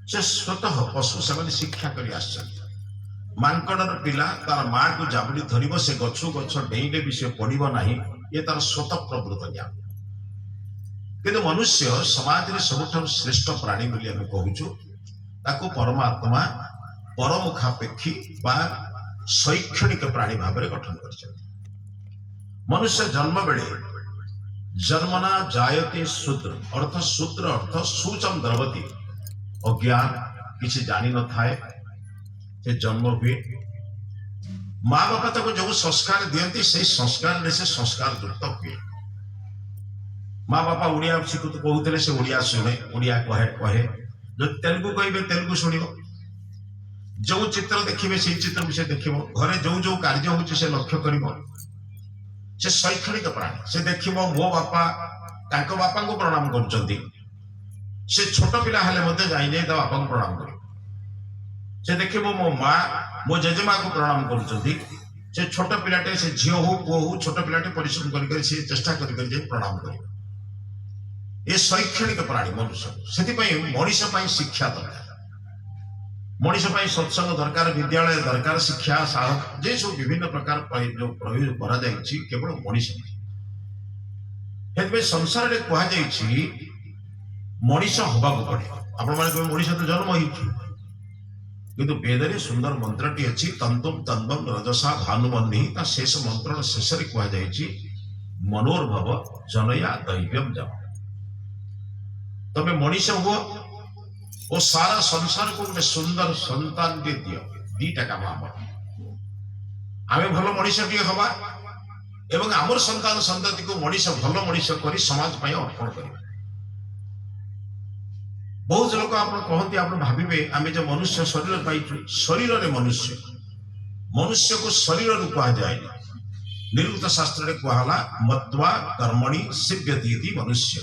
से स्वतः पशु से शिक्षा कर मांकड़र पिला तार माँ को जाबुड़ी धरब से गछु गछ डेईले भी से पड़ब ना ये तार स्वतः प्रवृत्त ज्ञान किंतु मनुष्य समाज में सबुठ श्रेष्ठ प्राणी बोली आम कहूँ परमात्मा परमुखापेक्षी बा शैक्षणिक प्राणी भाव में गठन कर मनुष्य जन्म बेले जन्मना जायते शूद्र अर्थ सुचम द्रवती अज्ञान किसी जानी न थाए से जन्म हुए माँ बापा तक जो संस्कार दियंती से संस्कार से संस्कार युक्त हुए माँ बापा ओडिया शिखुत कहते से ओडिया शुणे ओडिया कहे कहे जो तेलुगु कहे तेलुगु शुण जो चित्र देखिए से चित्र भी से देख घरे जो जो कार्य हो लक्ष्य कर से शैक्षणिक प्राणी से देख मो बापा बापा को प्रणाम कर छोट पिला हेले जाई जाई ता बापा को प्रणाम कर से देख मो माँ मो जेजेमा को प्रणाम कर छोट पिलाटे से झील हो पुओ हो छोट पिलाटे परिश्रम कर चेष्टा कर प्रणाम कर ये शैक्षणिक प्राणी मनुष्य से मनीष शिक्षा दरकार मनीष सत्संग दरकार विद्यालय दरकार शिक्षा साहस जे सब विभिन्न प्रकार जो प्रयोग करा केवल मनीष संसार में कहुई मनीष हवा पड़े आपण मैंने मनीष तो जन्म हो वेद सुंदर मंत्रटी अच्छी तंतुम तंबम रजसा भानुमन्नी शेष मंत्र शेष कहुई मनोर्भव जनया दैव्यम जम तमें मनीष हुआ और सारा संसार को गोटे सुंदर संतान टे दियो दीटा काम आम भल मनीष टे हवा एवं आमर संतान संतति को मनीष भल मनीष कर समाज अर्पण कर बहुत लोग आप कहते आप भावे आम जो मनुष्य शरीर पाई शरीर रे मनुष्य मनुष्य को शरीर रू कह जाए निरुक्त शास्त्र में कहला मत्वा कर्मणि सिद्ध्यति मनुष्य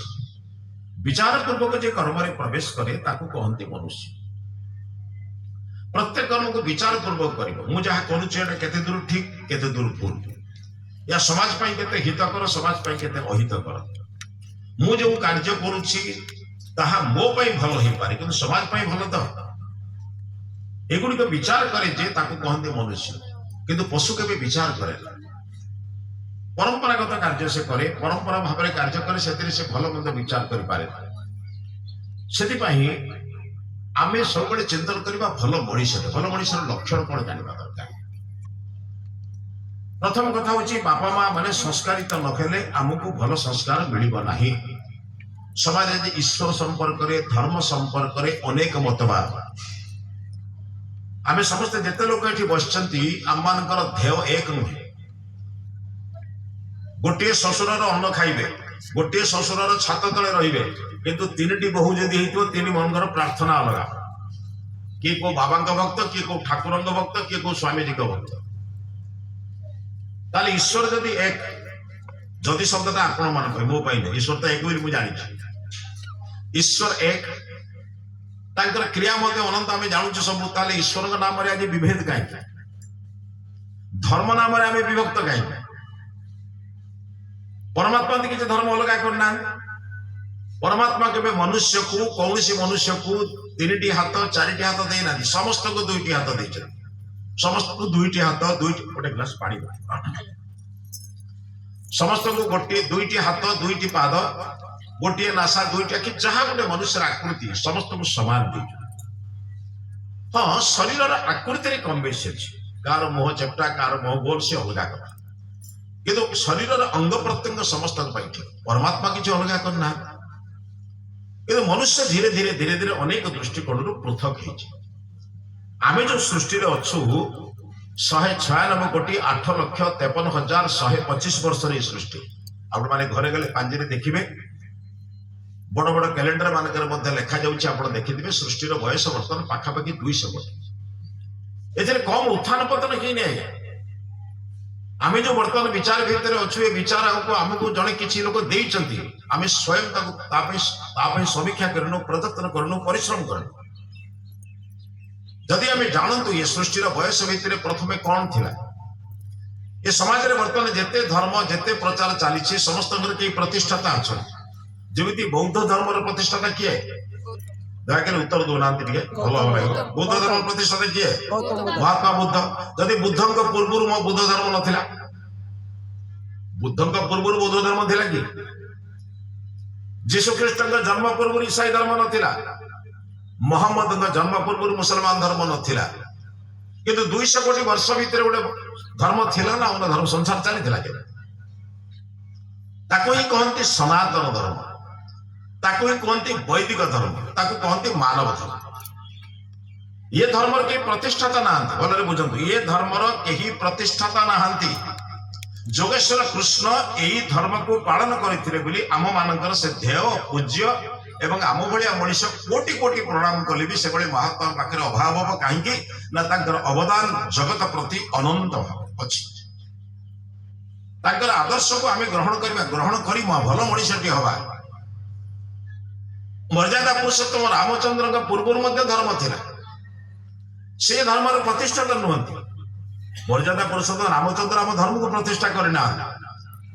विचार पूर्वक जो कर्म में प्रवेश करे ताकू कहते मनुष्य प्रत्येक कर्म को विचार पूर्वक कर दूर ठीक केते दूर भूल या समाज पाई केते हितकर समाज पाई केते अहितकर मु जो कार्य करुछि ताहा मो पाई भल हो पारे किंतु समाज पाई भल तो एगुड़िक विचार करे जे ताकू कहते मनुष्य किंतु पशु के विचार करे परंपरागत कार्य से करे परंपरा भाव में कार्य करे से भल मंद विचार कर पारे आम सब चिंतन करवा भल मनीष लक्षण कौन जानवा दरकार प्रथम कथा हूँ बापा माँ माने संस्कारित नखेले आमको भल संस्कार मिलिबो नाही समाज ईश्वर संपर्क धर्म संपर्क अनेक मतवाद आम समस्ते जिते लोक ये बस आम मान ध्येय एक नुहे गोटे शशुरर अन्न खाइबे गोटे शशुरर छात तले रहिबे किंतु तीन बहु जदि हेतु तीन मनकर प्रार्थना अलग किए को बाबा भक्त किए को ठाकुर भक्त किए को स्वामी जी भक्त ताले ईश्वर जदि एक जदि शब्दटा आपण मान कहे मो पाई ईश्वर तो एक मुझे जानी ईश्वर एक तांकर क्रिया मध्य अनंत आम जानूँ सब ताले ईश्वर नाम आज विभेद कहीं धर्म नाम आम विभक्त कहीं परमात्मा किसी धर्म अलग करना परमात्मा के मनुष्य को कौन मनुष्य को तीन हाथ चारिटी हाथ देना समस्त को दुईटी हाथ दे समस्त को दुईटी हाथ गोटे ग्लास पानी समस्त को गोटे दुईटी हाथ दुईटी पाद गोटे नासा दुईटी आखि जहाँ गोटे मनुष्य आकृति समस्त को समान दे हाँ शरीर आकृति कम बेसी अच्छी कार मुह चेप्टा कार मुह गोल से अलग कथा किंतु शरीर अंग प्रत्यंग समस्त परमात्मा किसी अलग करना किंतु मनुष्य धीरे धीरे धीरे धीरे अनेक दृष्टिकोण पृथक आम जो सृष्टि अच्छु 196 कोटी 8,53,125 वर्ष सृष्टि आप घरे गले पांजरे देखिए बड़ बड़ कैलेंडर मानक लिखा जाऊँ देखिए सृष्टिर बयस बर्तमान पाखापाखि 200 कोटी ए कम उत्थान पतन ही नहीं आम जो बर्तमान विचार भितर अच्छे विचार आमको जड़े किसी लोक देते आम स्वयं समीक्षा करनु प्रयत्न करनु परिश्रम करनु जदि आम जानतु ये सृष्टिर बयस भितर प्रथमे कौन थिला ये समाज में बर्तमान जिते धर्म जिते प्रचार चली समस्त प्रतिष्ठाता अच्छा जमी बौद्ध धर्म प्रतिष्ठाता किए ଦୟାକରି ଉତ୍ତର ଦଉନାହାନ୍ତି ଟିକେ ଭଲ ହବ ଲାଗିବ। ବୁଦ୍ଧ ଧର୍ମ ପ୍ରତିଷ୍ଠାତା କିଏ? ମହାତ୍ମା ବୁଦ୍ଧ। ଯଦି ବୁଦ୍ଧଙ୍କ ପୂର୍ବରୁ ମୋ ବୁଦ୍ଧ ଧର୍ମ ନଥିଲା, ବୁଦ୍ଧଙ୍କ ପୂର୍ବରୁ ବୌଦ୍ଧ ଧର୍ମ ଥିଲା କି? ଯୀଶୁ ଖ୍ରୀଷ୍ଟଙ୍କ ଜନ୍ମ ପୂର୍ବରୁ ଇସାଇ ଧର୍ମ ନଥିଲା, ମହମ୍ମଦଙ୍କ ଜନ୍ମ ପୂର୍ବରୁ ମୁସଲମାନ ଧର୍ମ ନଥିଲା, କିନ୍ତୁ 200 କୋଟି ବର୍ଷ ଭିତରେ ଗୋଟେ ଧର୍ମ ଥିଲା ନା ଅନ୍ୟ ଧର୍ମ ସଂସାର ଚାଲିଥିଲା କେବେ? ତାକୁ ହିଁ କହନ୍ତି ସନାତନ ଧର୍ମ, ତାକୁ ହିଁ କୁହନ୍ତି ବୈଦିକ ଧର୍ମ, ତାକୁ କହନ୍ତି ମାନବ ଧର୍ମ। ଏ ଧର୍ମର କେହି ପ୍ରତିଷ୍ଠାତା ନାହାନ୍ତି, ଭଲରେ ବୁଝନ୍ତୁ, ଏ ଧର୍ମର କେହି ପ୍ରତିଷ୍ଠାତା ନାହାନ୍ତି। ଯୋଗେଶ୍ୱର କୃଷ୍ଣ ଏହି ଧର୍ମକୁ ପାଳନ କରିଥିଲେ ବୋଲି ଆମ ମାନଙ୍କର ସେ ଧ୍ୟେୟ ପୂଜ୍ୟ, ଏବଂ ଆମ ଭଳିଆ ମଣିଷ କୋଟି କୋଟି ପ୍ରଣାମ କଲେ ବି ସେଭଳି ମହାତ୍ମା ପାଖରେ ଅଭାବ ହବ। କାହିଁକି ନା ତାଙ୍କର ଅବଦାନ ଜଗତ ପ୍ରତି ଅନନ୍ତ ଅଛି। ତାଙ୍କର ଆଦର୍ଶକୁ ଆମେ ଗ୍ରହଣ କରିବା, ଗ୍ରହଣ କରି ଭଲ ମଣିଷଟି ହବା। ମର୍ଯ୍ୟାଦା ପୁରୁଷୋତ୍ତମ ରାମଚନ୍ଦ୍ରଙ୍କ ପୂର୍ବରୁ ମଧ୍ୟ ଧର୍ମ ଥିଲା, ସେ ଧର୍ମର ପ୍ରତିଷ୍ଠାତା ନୁହନ୍ତି। ମର୍ଯ୍ୟାଦା ପୁରୁଷୋତ୍ତମ ରାମଚନ୍ଦ୍ର ଆମ ଧର୍ମକୁ ପ୍ରତିଷ୍ଠା କରିନାହାନ୍ତି,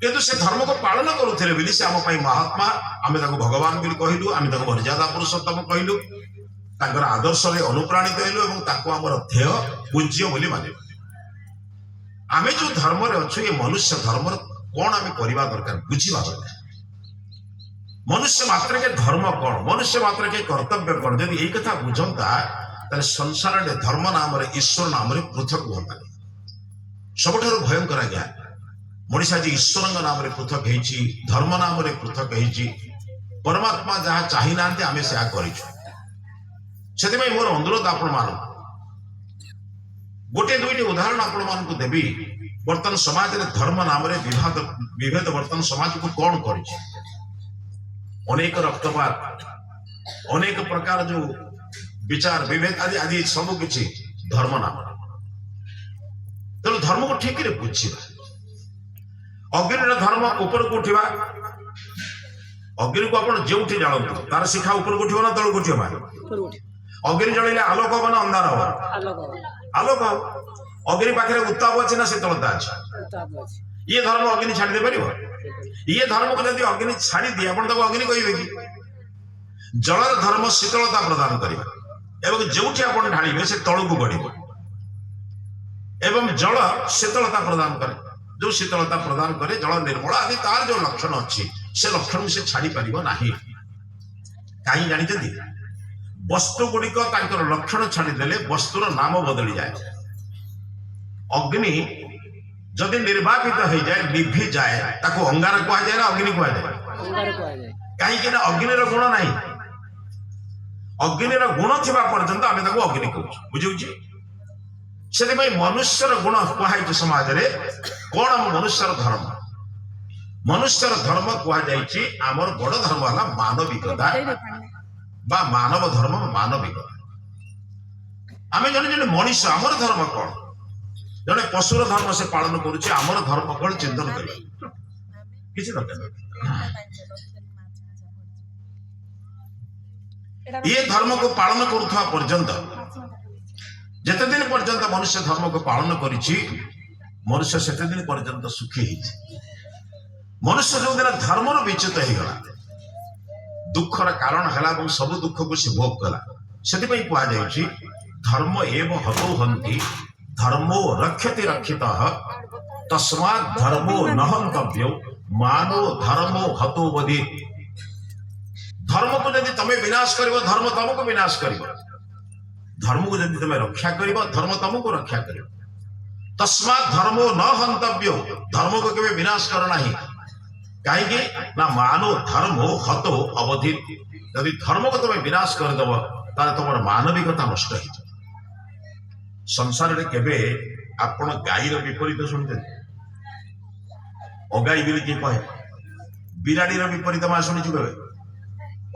କିନ୍ତୁ ସେ ଧର୍ମକୁ ପାଳନ କରୁଥିଲେ ବୋଲି ସେ ଆମ ପାଇଁ ମହାତ୍ମା, ଆମେ ତାକୁ ଭଗବାନ ବୋଲି କହିଲୁ, ଆମେ ତାକୁ ମର୍ଯ୍ୟାଦା ପୁରୁଷୋତ୍ତମ କହିଲୁ, ତାଙ୍କର ଆଦର୍ଶରେ ଅନୁପ୍ରାଣିତ ହେଲୁ ଏବଂ ତାକୁ ଆମର ଧ୍ୟେୟ ପୂଜ୍ୟ ବୋଲି ମାନିଲୁ। ଆମେ ଯୋଉ ଧର୍ମରେ ଅଛୁ, ଏ ମନୁଷ୍ୟ ଧର୍ମର କଣ ଆମେ କରିବା ଦରକାର, ବୁଝିବା ଦରକାର। ମନୁଷ୍ୟ ମାତ୍ରକେ ଧର୍ମ କଣ, ମନୁଷ୍ୟ ମାତ୍ରକେ କର୍ତ୍ତବ୍ୟ କଣ, ଯଦି ଏଇ କଥା ବୁଝନ୍ତା ତାହେଲେ ସଂସାରରେ ଧର୍ମ ନାମରେ, ଈଶ୍ୱର ନାମରେ ପୃଥକ ହୁଅନ୍ତାନି। ସବୁଠାରୁ ଭୟଙ୍କର ଆଜ୍ଞା, ମଣିଷ ଆଜି ଈଶ୍ୱରଙ୍କ ନାମରେ ପୃଥକ ହେଇଛି, ଧର୍ମ ନାମରେ ପୃଥକ ହେଇଛି। ପରମାତ୍ମା ଯାହା ଚାହିଁନାହାନ୍ତି ଆମେ ସେହା କରିଛୁ। ସେଥିପାଇଁ ମୋର ଅନୁରୋଧ ଆପଣମାନଙ୍କୁ, ଗୋଟିଏ ଦୁଇଟି ଉଦାହରଣ ଆପଣମାନଙ୍କୁ ଦେବି। ବର୍ତ୍ତମାନ ସମାଜରେ ଧର୍ମ ନାମରେ ବିଭେଦ ବର୍ତ୍ତମାନ ସମାଜକୁ କଣ କରିଛି? ଅନେକ ରକ୍ତପାତ, ଅନେକ ପ୍ରକାର ଯୋଉ ବିଚାର ବିଭେଦ ଆଜି ସବୁ କିଛି ଧର୍ମ ନାମରେ। ତେଣୁ ଧର୍ମକୁ ଠିକରେ ବୁଝିବା। ଅଗ୍ନିର ଧର୍ମ ଉପରକୁ ଉଠିବା, ଅଗ୍ନିକୁ ଆପଣ ଯେଉଁଠି ଜାଳନ୍ତୁ ତାର ଶିଖା ଉପରକୁ ଉଠିବ ନା ତଳକୁ ଉଠିବ? ଅଗ୍ନି ଜଳିଲେ ଆଲୋକ ହବ ନା ଅନ୍ଧାର ହବ? ଆଲୋକ ହବ। ଅଗ୍ନି ପାଖରେ ଉତ୍ତାପ ଅଛି ନା ଶୀତଳତା ଅଛି? ଇଏ ଧର୍ମ ଅଗ୍ନି ଛାଡି ଦେଇପାରିବ? ଇଏ ଧର୍ମକୁ ଯଦି ଅଗ୍ନି ଛାଡି ଦିଏ, ଆପଣ ତାକୁ ଅଗ୍ନି କହିବେ କି? ଜଳର ଧର୍ମ ଶୀତଳତା ପ୍ରଦାନ କରିବା, ଏବଂ ଯେଉଁଠି ଆପଣ ଢାଳିବେ ସେ ତଳକୁ ବଢିବ, ଏବଂ ଜଳ ଶୀତଳତା ପ୍ରଦାନ କରେ। ଯୋଉ ଶୀତଳତା ପ୍ରଦାନ କରେ, ଜଳ ନିର୍ମଳ ଆଦି ତାର ଯୋଉ ଲକ୍ଷଣ ଅଛି, ସେ ଲକ୍ଷଣକୁ ସେ ଛାଡି ପାରିବ ନାହିଁ। କାହିଁ ଜାଣିଛନ୍ତି? ବସ୍ତୁ ଗୁଡିକ ତାଙ୍କର ଲକ୍ଷଣ ଛାଡିଦେଲେ ବସ୍ତୁର ନାମ ବଦଳିଯାଏ। ଅଗ୍ନି ଯଦି ନିର୍ବାପିତ ହେଇଯାଏ, ଲିଭିଯାଏ, ତାକୁ ଅଙ୍ଗାର କୁହାଯାଏ ନା ଅଗ୍ନି କୁହାଯାଏ? କାହିଁକି ନା ଅଗ୍ନିର ଗୁଣ ନାହିଁ। ଅଗ୍ନିର ଗୁଣ ଥିବା ପର୍ଯ୍ୟନ୍ତ ଆମେ ତାକୁ ଅଗ୍ନି କହୁଛୁ, ବୁଝୁଛି? ସେଥିପାଇଁ ମନୁଷ୍ୟର ଗୁଣ କୁହାଯାଇଛି ସମାଜରେ। କଣ ଆମ ମନୁଷ୍ୟର ଧର୍ମ? ମନୁଷ୍ୟର ଧର୍ମ କୁହାଯାଇଛି, ଆମର ବଡ ଧର୍ମ ହେଲା ମାନବିକତା ବା ମାନବ ଧର୍ମ, ମାନବିକତା। ଆମେ ଜଣେ ଜଣେ ମଣିଷ, ଆମର ଧର୍ମ କଣ? ଜଣେ ପଶୁର ଧର୍ମ ସେ ପାଳନ କରୁଛି, ଆମର ଧର୍ମ କଣ ଚିନ୍ତନ କରିବା କିଛି ଦରକାର। ଇଏ ଧର୍ମକୁ ପାଳନ କରୁଥିବା ପର୍ଯ୍ୟନ୍ତ, ଯେତେ ଦିନ ପର୍ଯ୍ୟନ୍ତ ମନୁଷ୍ୟ ଧର୍ମକୁ ପାଳନ କରିଛି, ମନୁଷ୍ୟ ସେତେ ଦିନ ପର୍ଯ୍ୟନ୍ତ ସୁଖୀ ହେଇଛି। ମନୁଷ୍ୟ ଯୋଉଦିନ ଧର୍ମରୁ ବିଚ୍ୟୁତ ହେଇଗଲା, ଦୁଃଖର କାରଣ ହେଲା ଏବଂ ସବୁ ଦୁଃଖକୁ ସେ ଭୋଗ କଲା। ସେଥିପାଇଁ କୁହାଯାଇଛି, ଧର୍ମ ଏବ ହତୋ ହନ୍ତି ଧର୍ମୋ ରକ୍ଷତି ରକ୍ଷିତଃ ତସ୍ମାତ୍ ଧର୍ମୋ ନ ହନ୍ତବ୍ୟୋ ମାନୋ ଧର୍ମୋ ହତୋ ବଧି। ଧର୍ମକୁ ଯଦି ତମେ ବିନାଶ କରିବ, ଧର୍ମ ତମକୁ ବିନାଶ କରିବ। ଧର୍ମକୁ ଯଦି ତମେ ରକ୍ଷା କରିବ, ଧର୍ମ ତମକୁ ରକ୍ଷା କରିବ। ତସ୍ମାତ୍ ଧର୍ମୋ ନ ହନ୍ତବ୍ୟୋ, ଧର୍ମକୁ କେବେ ବିନାଶ କର ନାହିଁ। କାହିଁକି ନା ମାନୋ ଧର୍ମୋ ହତୋ ଅବଧି। ଯଦି ଧର୍ମକୁ ତମେ ବିନାଶ କରିଦେବ, ତାହେଲେ ତମର ମାନବିକତା ନଷ୍ଟ ହେଇଯିବ। ସଂସାରରେ କେବେ ଆପଣ ଗାଈର ବିପରୀତ ଶୁଣିଛନ୍ତି? ଅଗାଈ ବୋଲି କିଏ କହେ? ବିରାଡିର ବିପରୀତ ମା ଶୁଣିଛୁ କେବେ?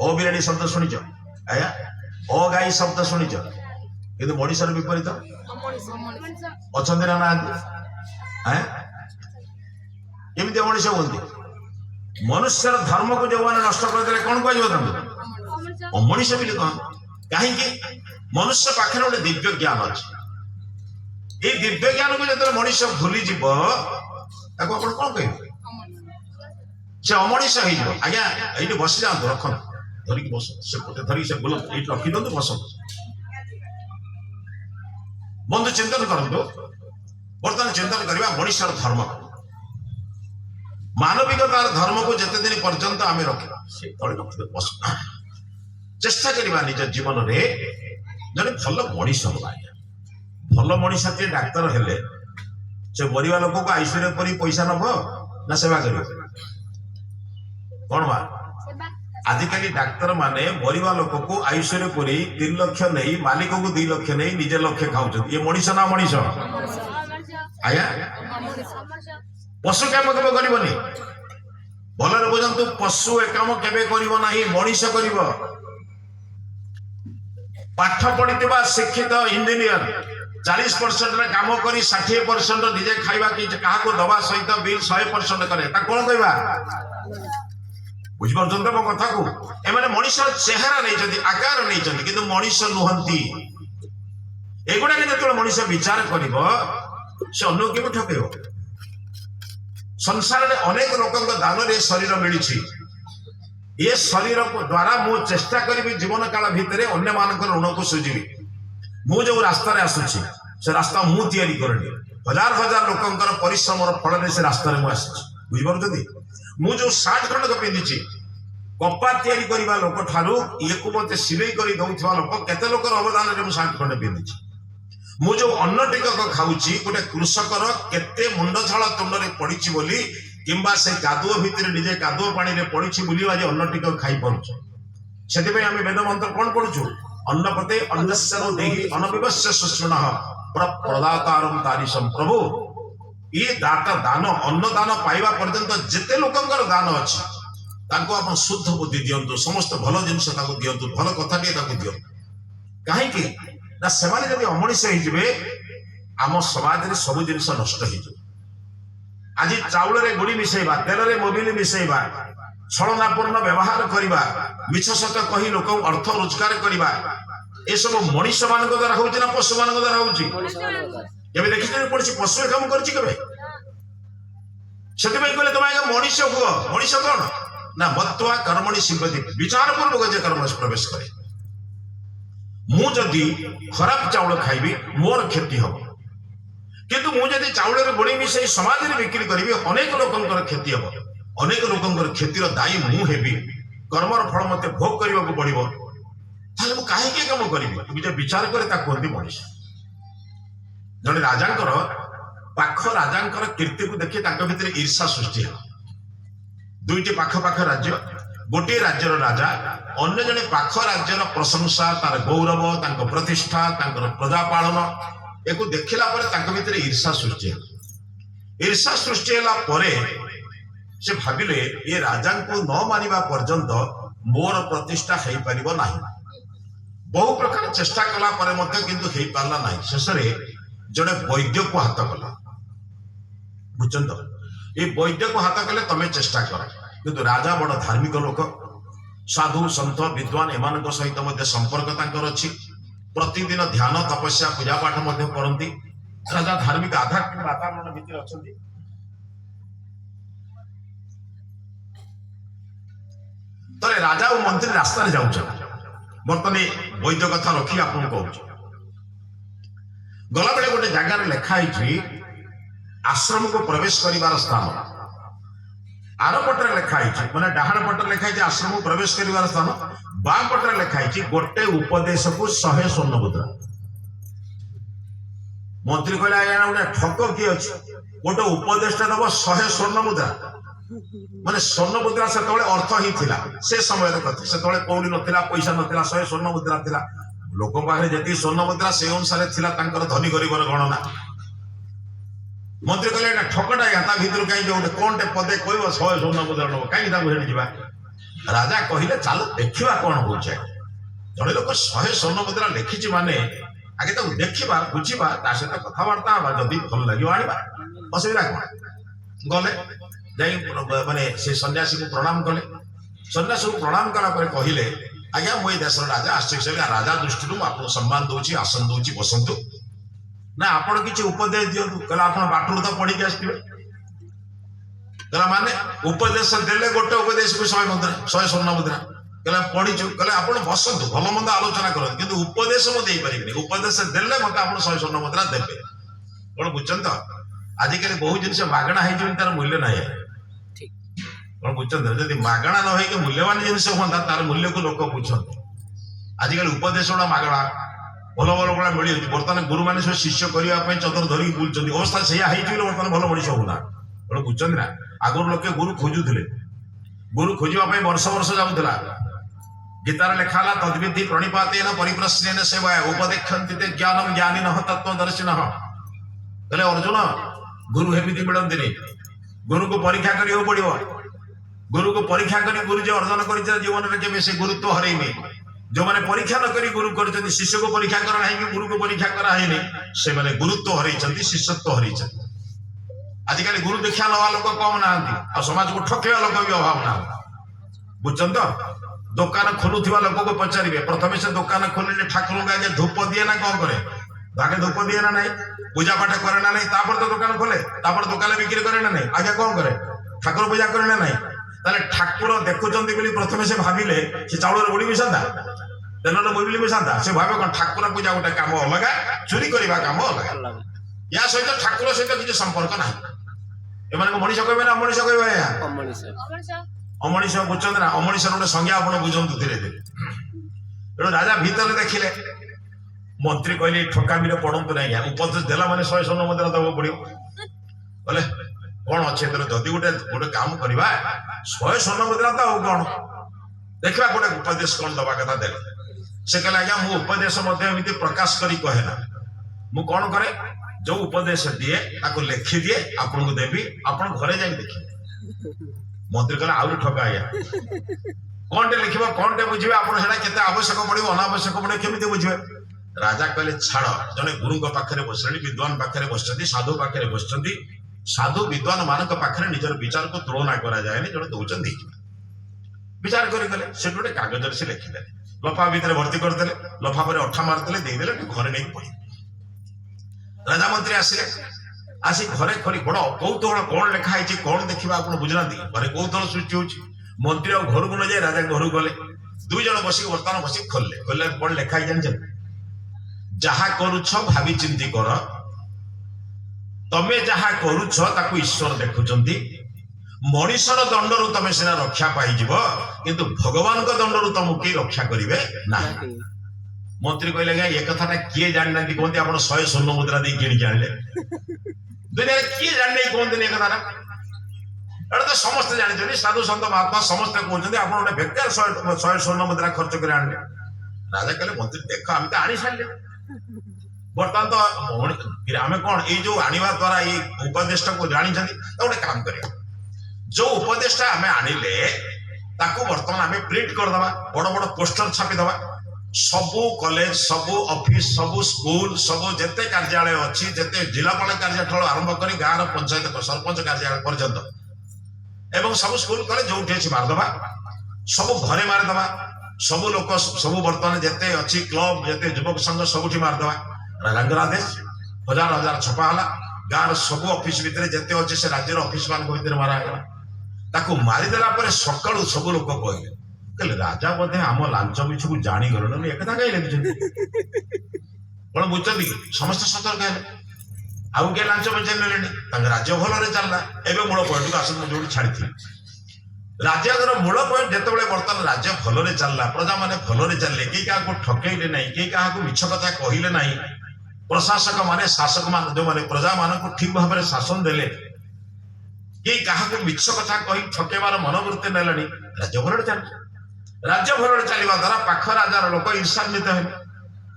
ଅବିରାଡି ଶବ୍ଦ ଶୁଣିଛ? ଆଜ୍ଞା, ଅଗାଈ ଶବ୍ଦ ଶୁଣିଛ? କିନ୍ତୁ ମଣିଷର ବିପରୀତ ଅଛନ୍ତି ନା ନାହାନ୍ତି? କେମିତି ମଣିଷ ହୁଅନ୍ତି? ମନୁଷ୍ୟର ଧର୍ମକୁ ଯୋଉମାନେ ନଷ୍ଟ କରିଦେଲେ କଣ କୁହାଯିବ ତାଙ୍କୁ? ଅମଣିଷ ବୋଲି କହନ୍ତି। କାହିଁକି? ମନୁଷ୍ୟ ପାଖରେ ଗୋଟେ ଦିବ୍ୟ ଜ୍ଞାନ ଅଛି। এই দিব্য জ্ঞানକୁ ଯେତେବେଳେ ମଣିଷ ଭୁଲିଯିବ, ତାକୁ ଆପଣ କଣ କହିବେ? ସେ ଅମଣିଷ ହେଇଯିବ। ଆଜ୍ଞା, ଏଇଠି ବସି ଯାଆନ୍ତୁ, ରଖନ୍ତୁ, ଧରିକି ବସ ସେ ଗୋଟେ ଧରିକି ସେ ବୋଲ ଏଇଠି ରଖିଦିଅନ୍ତୁ ବସନ୍ତୁ। ବନ୍ଧୁ ଚିନ୍ତନ କରନ୍ତୁ, ବର୍ତ୍ତମାନ ଚିନ୍ତନ କରିବା ମଣିଷର ଧର୍ମ ମାନବିକତାର ଧର୍ମକୁ ଯେତେ ଦିନ ପର୍ଯ୍ୟନ୍ତ ଆମେ ରଖିବା ସେ ତଳେ ରଖିବେ ବସ। ଚେଷ୍ଟା କରିବା ନିଜ ଜୀବନରେ ଜଣେ ଭଲ ମଣିଷ ହବା। ଭଲ ମଣିଷଟିଏ ଡାକ୍ତର ହେଲେ ସେ ମରିବା ଲୋକକୁ ଆଇସିୟୁରେ ପରି ପଇସା ନବ ନା ସେବା କରିବ? କଣ ବା ଆଜିକାଲି ଡାକ୍ତର ମାନେ ମରିବା ଲୋକକୁ ଆଇସିୟୁରେ ପରି 3 ଲକ୍ଷ ନେଇ ମାଲିକକୁ 2 ଲକ୍ଷ ନେଇ ନିଜେ ଲକ୍ଷ ଖାଉଛନ୍ତି। ଏ ମଣିଷ ନା ମଣିଷ? ଆଜ୍ଞା ପଶୁ କାମ କେବେ କରିବନି। ଭଲରେ ବୁଝନ୍ତୁ, ପଶୁ ଏ କାମ କେବେ କରିବ ନାହିଁ, ମଣିଷ କରିବ। ପାଠ ପଢିଥିବା ଶିକ୍ଷିତ ଇଞ୍ଜିନିୟର 40% କାମ କରି 60% ନିଜେ ଖାଇବା କି କାହାକୁ ଦବା ସହିତ ବିଲ୍ 100% କରେ, ତା କଣ କହିବା? ବୁଝିପାରୁଛନ୍ତି ମୋ କଥାକୁ? ଏମାନେ ମଣିଷର ଚେହେରା ନେଇଛନ୍ତି, ଆକାର ନେଇଛନ୍ତି, କିନ୍ତୁ ମଣିଷ ନୁହନ୍ତି। ଏଗୁଡାକ ଯେତେବେଳେ ମଣିଷ ବିଚାର କରିବ ସେ ଅନ୍ୟ କେବେ ଠକେଇବ? ସଂସାରରେ ଅନେକ ଲୋକଙ୍କ ଦାନରେ ଶରୀର ମିଳିଛି। ଏ ଶରୀର ଦ୍ୱାରା ମୁଁ ଚେଷ୍ଟା କରିବି ଜୀବନ କାଳ ଭିତରେ ଅନ୍ୟମାନଙ୍କର ଋଣକୁ ସୁଝିବି। ମୁଁ ଯୋଉ ରାସ୍ତାରେ ଆସୁଛି ସେ ରାସ୍ତା ମୁଁ ତିଆରି କରିନି, ହଜାର ହଜାର ଲୋକଙ୍କର ପରିଶ୍ରମର ଫଳରେ ସେ ରାସ୍ତାରେ ମୁଁ ଆସିଛି। ବୁଝିପାରୁଛନ୍ତି? ମୁଁ ଯୋଉ ସାର୍ଟ ଖଣ୍ଡକ ପିନ୍ଧିଛି କପା ତିଆରି କରିବା ଲୋକ ଠାରୁ ଇଏକୁ ମତେ ସିଲେଇ କରି ଦଉଥିବା ଲୋକ କେତେ ଲୋକର ଅବଦାନରେ ମୁଁ ସାର୍ଟ ଖଣ୍ଡେ ପିନ୍ଧିଛି। ମୁଁ ଯୋଉ ଅନ୍ନ ଟିକକ ଖାଉଛି ଗୋଟେ କୃଷକର କେତେ ମୁଣ୍ଡ ଝାଳ ତୁଣ୍ଡରେ ପଡିଛି ବୋଲି, କିମ୍ବା ସେ କାଦୁଅ ଭିତରେ ନିଜେ କାଦୁଅ ପାଣିରେ ପଡିଛି ବୋଲି ଆଜି ଅନ୍ନ ଟିକକ ଖାଇପାରୁଛୁ। ସେଥିପାଇଁ ଆମେ ବେଦ ମନ୍ତ୍ର କଣ ପଢୁଛୁ? ଅନ୍ନପତେ ଅନ୍ନସ୍ୟ ଦେହି ଅନବିବସ୍ୟ ଶୁଶ୍ରୁଣଃ ପ୍ରଦାତାରଂ ତାରିଶଂ। ପ୍ରଭୁ ଏ ଦାନ ଅନ୍ନଦାନ ପାଇବା ପର୍ଯ୍ୟନ୍ତ ଯେତେ ଲୋକଙ୍କର ଦାନ ଅଛି ତାଙ୍କୁ ଆପଣ ଶୁଦ୍ଧ ବୁଦ୍ଧି ଦିଅନ୍ତୁ, ସମସ୍ତ ଭଲ ଜିନିଷ ତାକୁ ଦିଅନ୍ତୁ, ଭଲ କଥାଟିଏ ତାକୁ ଦିଅନ୍ତୁ। କାହିଁକି ନା ସେମାନେ ଯଦି ଅମଣିଷ ହେଇଯିବେ ଆମ ସମାଜରେ ସବୁ ଜିନିଷ ନଷ୍ଟ ହେଇଯିବ। ଆଜି ଚାଉଳରେ ଗୁଡ଼ି ମିଶେଇବା, ତେଲରେ ମୋବିଲ ମିଶେଇବା, ଛଳନାପୂର୍ଣ୍ଣ ବ୍ୟବହାର କରିବା, ମିଛ ସତ କହି ଲୋକଙ୍କୁ ଅର୍ଥ ରୋଜଗାର କରିବା, ଏସବୁ ମଣିଷ ମାନଙ୍କ ଦ୍ୱାରା ହଉଛି ନା ପଶୁ ମାନଙ୍କ ଦ୍ୱାରା ହଉଛି? କେବେ ଦେଖିଛନ୍ତି ପଡିଛି ପଶୁ ଏ କାମ କରିଛି କେବେ? ସେଥିପାଇଁ କହିଲେ ତମେ ଆଜ୍ଞା ମଣିଷ ହୁଅ। ମଣିଷ କଣ ନା ମତ୍ୱା କର୍ମଣି ସିଦ୍ଧତି, ବିଚାର ପୂର୍ବକ ଯେ କର୍ମ ପ୍ରବେଶ କରେ। ମୁଁ ଯଦି ଖରାପ ଚାଉଳ ଖାଇବି ମୋର କ୍ଷତି ହବ, କିନ୍ତୁ ମୁଁ ଯଦି ଚାଉଳରେ ଗୁଡ଼ି ମିଶେଇ ସମାଜରେ ବିକ୍ରି କରିବି ଅନେକ ଲୋକଙ୍କର କ୍ଷତି ହବ। ଅନେକ ଲୋକଙ୍କର କ୍ଷତିର ଦାୟୀ ମୁଁ ହେବି, କର୍ମର ଫଳ ମତେ ଭୋଗ କରିବାକୁ ପଡିବ। ତାହେଲେ ମୁଁ କାହିଁକି କାମ କରିବି? ନିଜେ ବିଚାର କରି ତାକୁ କୁହନ୍ତି ମଣିଷ। ଜଣେ ରାଜାଙ୍କର ପାଖ ରାଜାଙ୍କର କୀର୍ତ୍ତିକୁ ଦେଖି ତାଙ୍କ ଭିତରେ ଈର୍ଷା ସୃଷ୍ଟି ହେଲା। 2ଟି ପାଖ ପାଖ ରାଜ୍ୟ, ଗୋଟିଏ ରାଜ୍ୟର ରାଜା ଅନ୍ୟ ଜଣେ ପାଖ ରାଜ୍ୟର ପ୍ରଶଂସା, ତାର ଗୌରବ, ତାଙ୍କ ପ୍ରତିଷ୍ଠା, ତାଙ୍କର ପ୍ରଜା ପାଳନ ଏକୁ ଦେଖିଲା ପରେ ତାଙ୍କ ଭିତରେ ଈର୍ଷା ସୃଷ୍ଟି ହେଲା। ଈର୍ଷା ସୃଷ୍ଟି ହେଲା ପରେ ସେ ଭାବିଲେ ଏ ରାଜାଙ୍କୁ ନ ମାନିବା ପର୍ଯ୍ୟନ୍ତ ମୋର ପ୍ରତିଷ୍ଠା ହେଇପାରିବ ନାହିଁ। ବହୁ ପ୍ରକାର ଚେଷ୍ଟା କଲା ପରେ ମଧ୍ୟ କିନ୍ତୁ ହେଇପାରିଲା ନାହିଁ। ଶେଷରେ ଜଣେ ବୈଦ୍ୟକୁ ହାତ କଲା। ବୁଝୁଛନ୍ତି? ଏ ବୈଦ୍ୟକୁ ହାତ କଲେ ତମେ ଚେଷ୍ଟା କର, କିନ୍ତୁ ରାଜା ବଡ ଧାର୍ମିକ ଲୋକ, ସାଧୁ ସନ୍ଥ ବିଦ୍ୱାନ ଏମାନଙ୍କ ସହିତ ମଧ୍ୟ ସମ୍ପର୍କ ତାଙ୍କର ଅଛି। ପ୍ରତିଦିନ ଧ୍ୟାନ ତପସ୍ୟା ପୂଜା ପାଠ ମଧ୍ୟ କରନ୍ତି। ରାଜା ଧାର୍ମିକ ଆଧ୍ୟାତ୍ମିକ ବାତାବରଣ ଭିତରେ ଅଛନ୍ତି। ଥରେ ରାଜା ଓ ମନ୍ତ୍ରୀ ରାସ୍ତାରେ ଯାଉଛନ୍ତି। ବର୍ତ୍ତମାନ ବୈଦ୍ୟ କଥା ରଖି ଆପଣଙ୍କୁ କହୁଛି। ଗଲାବେଳେ ଗୋଟେ ଜାଗାରେ ଲେଖା ହେଇଛି ଆଶ୍ରମକୁ ପ୍ରବେଶ କରିବାର ସ୍ଥାନ। ଆର ପଟରେ ଲେଖା ହେଇଛି, ମାନେ ଡାହାଣ ପଟରେ ଲେଖା ହେଇଛି ଆଶ୍ରମକୁ ପ୍ରବେଶ କରିବାର ସ୍ଥାନ, ବାଁ ପଟରେ ଲେଖା ହେଇଛି ଗୋଟେ ଉପଦେଶକୁ 100 ସ୍ୱର୍ଣ୍ଣ ମୁଦ୍ରା। ମନ୍ତ୍ରୀ କହିଲେ ଆଜ୍ଞା ଗୋଟେ ଠକ କିଏ ଅଛି, ଗୋଟେ ଉପଦେଶଟା ଦବ 100 ସ୍ୱର୍ଣ୍ଣ ମୁଦ୍ରା? ମାନେ ସ୍ୱର୍ଣ୍ଣ ମୁଦ୍ରା ସେତେବେଳେ ଅର୍ଥ ହିଁ ଥିଲା। ସେ ସମୟର କଥା, ସେତେବେଳେ କଉଡି ନଥିଲା, ପଇସା ନଥିଲା, 100 ସ୍ୱର୍ଣ୍ଣ ମୁଦ୍ରା ଥିଲା। ଲୋକଙ୍କ ପାଖରେ ଯେତିକି ସ୍ୱର୍ଣ୍ଣ ମୁଦ୍ରା ସେଇ ଅନୁସାରେ ଥିଲା ତାଙ୍କର ଧନୀ ଗରିବର ଗଣନା। ମନ୍ତ୍ରୀ କହିଲେ ଏଇଟା ଠକଟା, ତା ଭିତରୁ କାହିଁକି ଗୋଟେ କଣଟେ ପଦେ କହିବ 100 ସ୍ୱର୍ଣ୍ଣ ମୁଦ୍ରା ନବ, କାହିଁକି ତାକୁ ହେଠି ଯିବା? ରାଜା କହିଲେ ଚାଲ ଦେଖିବା କଣ ହଉଛି। ଜଣେ ଲୋକ 100 ସ୍ୱର୍ଣ୍ଣ ମୁଦ୍ରା ଲେଖିଛି ମାନେ ଆଗେ ତାକୁ ଦେଖିବା, ବୁଝିବା, ତା ସହିତ କଥାବାର୍ତ୍ତା ହବା, ଯଦି ଭଲ ଲାଗିବ ଆଣିବା, ଅସୁବିଧା କଣ? ଗଲେ ଯାଇ ମାନେ ସେ ସନ୍ନ୍ୟାସୀକୁ ପ୍ରଣାମ କଲେ। ସନ୍ନ୍ୟାସୀକୁ ପ୍ରଣାମ କଲା ପରେ କହିଲେ ଆଜ୍ଞା ମୁଁ ଏଇ ଦେଶର ରାଜା ଆସିଛି, ରାଜା ଦୃଷ୍ଟିରୁ ମୁଁ ଆପଣଙ୍କୁ ସମ୍ମାନ ଦଉଛି, ଆସନ ଦଉଛି, ବସନ୍ତୁ। ନା ଆପଣ କିଛି ଉପଦେଶ ଦିଅନ୍ତୁ। କହିଲା ଆପଣ ବାଟରୁ ତ ପଢିକି ଆସିଥିବେ। କହିଲା ମାନେ ଉପଦେଶ ଦେଲେ ଗୋଟେ ଉପଦେଶକୁ 100 ମୁଦ୍ରା, 100 ସ୍ୱର୍ଣ୍ଣ ମୁଦ୍ରା। कहले पढ़ीचु कहले आपण बसंतु भल मंद आलोचना करत किंतु उपदेश मु देई परिबिनी उपदेश देले मते आपण 100 स्वर्ण मुद्रा देबे कोन बुझछन त आज काली बहुत जिनिस मागणा है जो तार मूल्य नाही ठीक कोन बुझछन जदी मागणा न होई के मूल्यवान जिनिस होंदा तार मूल्य को लोक बुझछन आज काली उपदेश उडा मागणा भल भल गुड़ा मिली बर्तमान गुरु माने सब शिष्य करने चतर धरिक बुलूँ अवस्था से बर्तमान भल मनीष होना बोले बुझुं ना आगुर लोके गुरु खोजुले गुरु खोजापी वर्ष वर्ष जाऊला गीतार लेखा तद्विधि प्रणिपातेन परिप्रश्नेन सेवाया उपदेक्षन्ति ते ज्ञानम ज्ञानिन तत्वदर्शिनः कहले अर्जुन गुरु हेमिति मिलंदिनी गुरु को परीक्षा करियो पड़िबो गुरु को परीक्षा करी गुरु जे अर्जन करिते जीवन में केबे से गुरुत्व हरैनी जो माने परीक्षा न करी गुरु करछन्ति शिष्य को परीक्षा करा नाही कि गुरु को परीक्षा करा हैनी से माने गुरुत्व हरैछन्ति शिष्यत्व हरैछन्ति आज काली गुरु दीक्षा लवा लोक कम नांती आ समाज को ठकेवा लोक भी अभाव ना बुझछन तो दुकान खोलुथिबा लोक को पचारिबे प्रथमे से दुकान खोलिले ठाकुर को आगे धूप दिए ना कोन करे आगे धूप दिए ना नहीं पूजा पाठ करे ना नहीं तापर तो दुकान खोले तापर दुकान बिक्री करे ना नहीं आगे कोन करे ठाकुर पूजा करे ना नहीं ताले ठाकुर देखुचंती बोली प्रथमे से भाबिले से चाउल बुड़ी मिसांदा तेनर मुबिली मिसांदा से भाबे कोन ठाकुर पूजा गोटे काम अलगा चोरी करबा काम अलगा या सहित ठाकुर सहित किछ संपर्क नाही एमाने को मनीष कहबे ना मनीष कहबे या अमनीष अमनीष बुझछन ना अमनीष गोटे संज्ञा आपण बुझंतु धीरे धीरे राजा भीतर देखिले मंत्री कहले ठकामी रे पड़ंतु नाही उपदेश देला माने 100 स्वर्ण मुद्रा दबो पड़ियो बोले कौन अच्छे तेरे जदि गोटे गोटे काम करवा 100 स्वर्ण मुद्रा तो कौन देखा गोटे उपदेश कौन दबा कथा दे से कहला आज्ञा मु उपदेश एमती प्रकाश करी कहे ना मु कौन करे जो उपदेश दिए ताको लिखि दिए आपन को देबी आपन घरे जाई देखि मंत्री कहला आउरी ठका आया कौन टे लिखिबो कौन टे बुझिबे आपन सेटा केते आवश्यक पड़िबो अनावश्यक पड़े केमिति बुझिबे राजा कहले छाड़ जने गुरु को पाखरे बसली विद्वान पाखरे बसचंदी साधु पाखरे बसचंदी साधु विद्वान मानक पाखरे निजर विचार को तुलना करा जाए नहीं जड़े दौरान विचार करें से गोटे कागज से लिखिले लफा भितर भर्ती करदे लफा पर अठा मारदे देदेले घरे नहीं पड़ी राजा मंत्री आसिले आसी घरे खरी बड़ कौतूहल कौन लिखाई कौन देखा आप बुझना घरे कौतूहल सृष्टि हो मंत्री घर को न जाए राजा घर गले दुई जन बसिक बर्तमान बसिक खोलले खोलले कौन लिखाई जान जहा करुछ भावी चिंती कर तमे जहा करुछ ताकू ईश्वर देखुचंती मनीषर दंडरू तमे सिना रक्षा पाइजिब किंतु भगवान को दंडरू तुमको के रक्षा करिवे ना मंत्री कहले ये कथाटा किए जानना कहते आप 100 स्वर्ण मुद्रा दे किणी आनले दुनिया किए जानने कहते ये कथाटा एटा तो समस्त जानिछनी साधु संत महात्मा समस्त कहते आप गोटे बेकार 100 स्वर्ण मुद्रा खर्च कर आनले राजा कहले मंत्री देख आम तो आनी सारे बर्तमान तो आम कौन ये जो आनिबा द्वारा ये उपदेशटा को जानी गोटे काम करिया जो उपदेशटा आम आनिले ताको बर्तमान आम प्रिंट करदबा बड़ बड़ पोस्टर छापिदबा सबू कॉलेज सबू ऑफिस सबू स्कूल सबू जेते कार्यालय अच्छी जेते जिलापाल कार्यालय आरंभ करी गाँव पंचायत सरपंच कार्यालय पर्यंत एवं सब स्कूल कॉलेज जो अच्छी मारदबा सब घरे मारदबा सब लोक सब बर्तमान जेते अच्छी क्लब जेते युवक संघ सबुठी मारदबा राजांकर आदेश हजार हजार छपाला गाँव सब ऑफिस भितर जेते अच्छे से राज्यर ऑफिस मान भीतर मारागला ताको मारिदेला पर सकाळू सब लोक कहले कहले राजा बोधे आम लांच मिछ को जानी गलन एक कथा कहि लेकिन कोन बुझती समस्त सतर्क है आउ के लांच मिछ नेलेनी तांग राज्य भलरे चलला एबे मूल पॉइंट को आसन जोडी छाड़ी थी राज्यर मूल पॉइंट जेतेबेले बर्तमान राज्य भलरे चलला प्रजा माने भलरे चलले के का को ठकेइले नहीं के का को मिछ कथा कहिले नहीं प्रशासक माने शासक मान जो माने प्रजा मान को ठीक भाव में शासन देले के कहा को मिछ कथा कहि ठकेबार मनोवृत्ति नेलनी राज्य भलरे चल राज्य भलरे चलिबा द्वारा पाख राजार लोक ईर्षान्वित हेले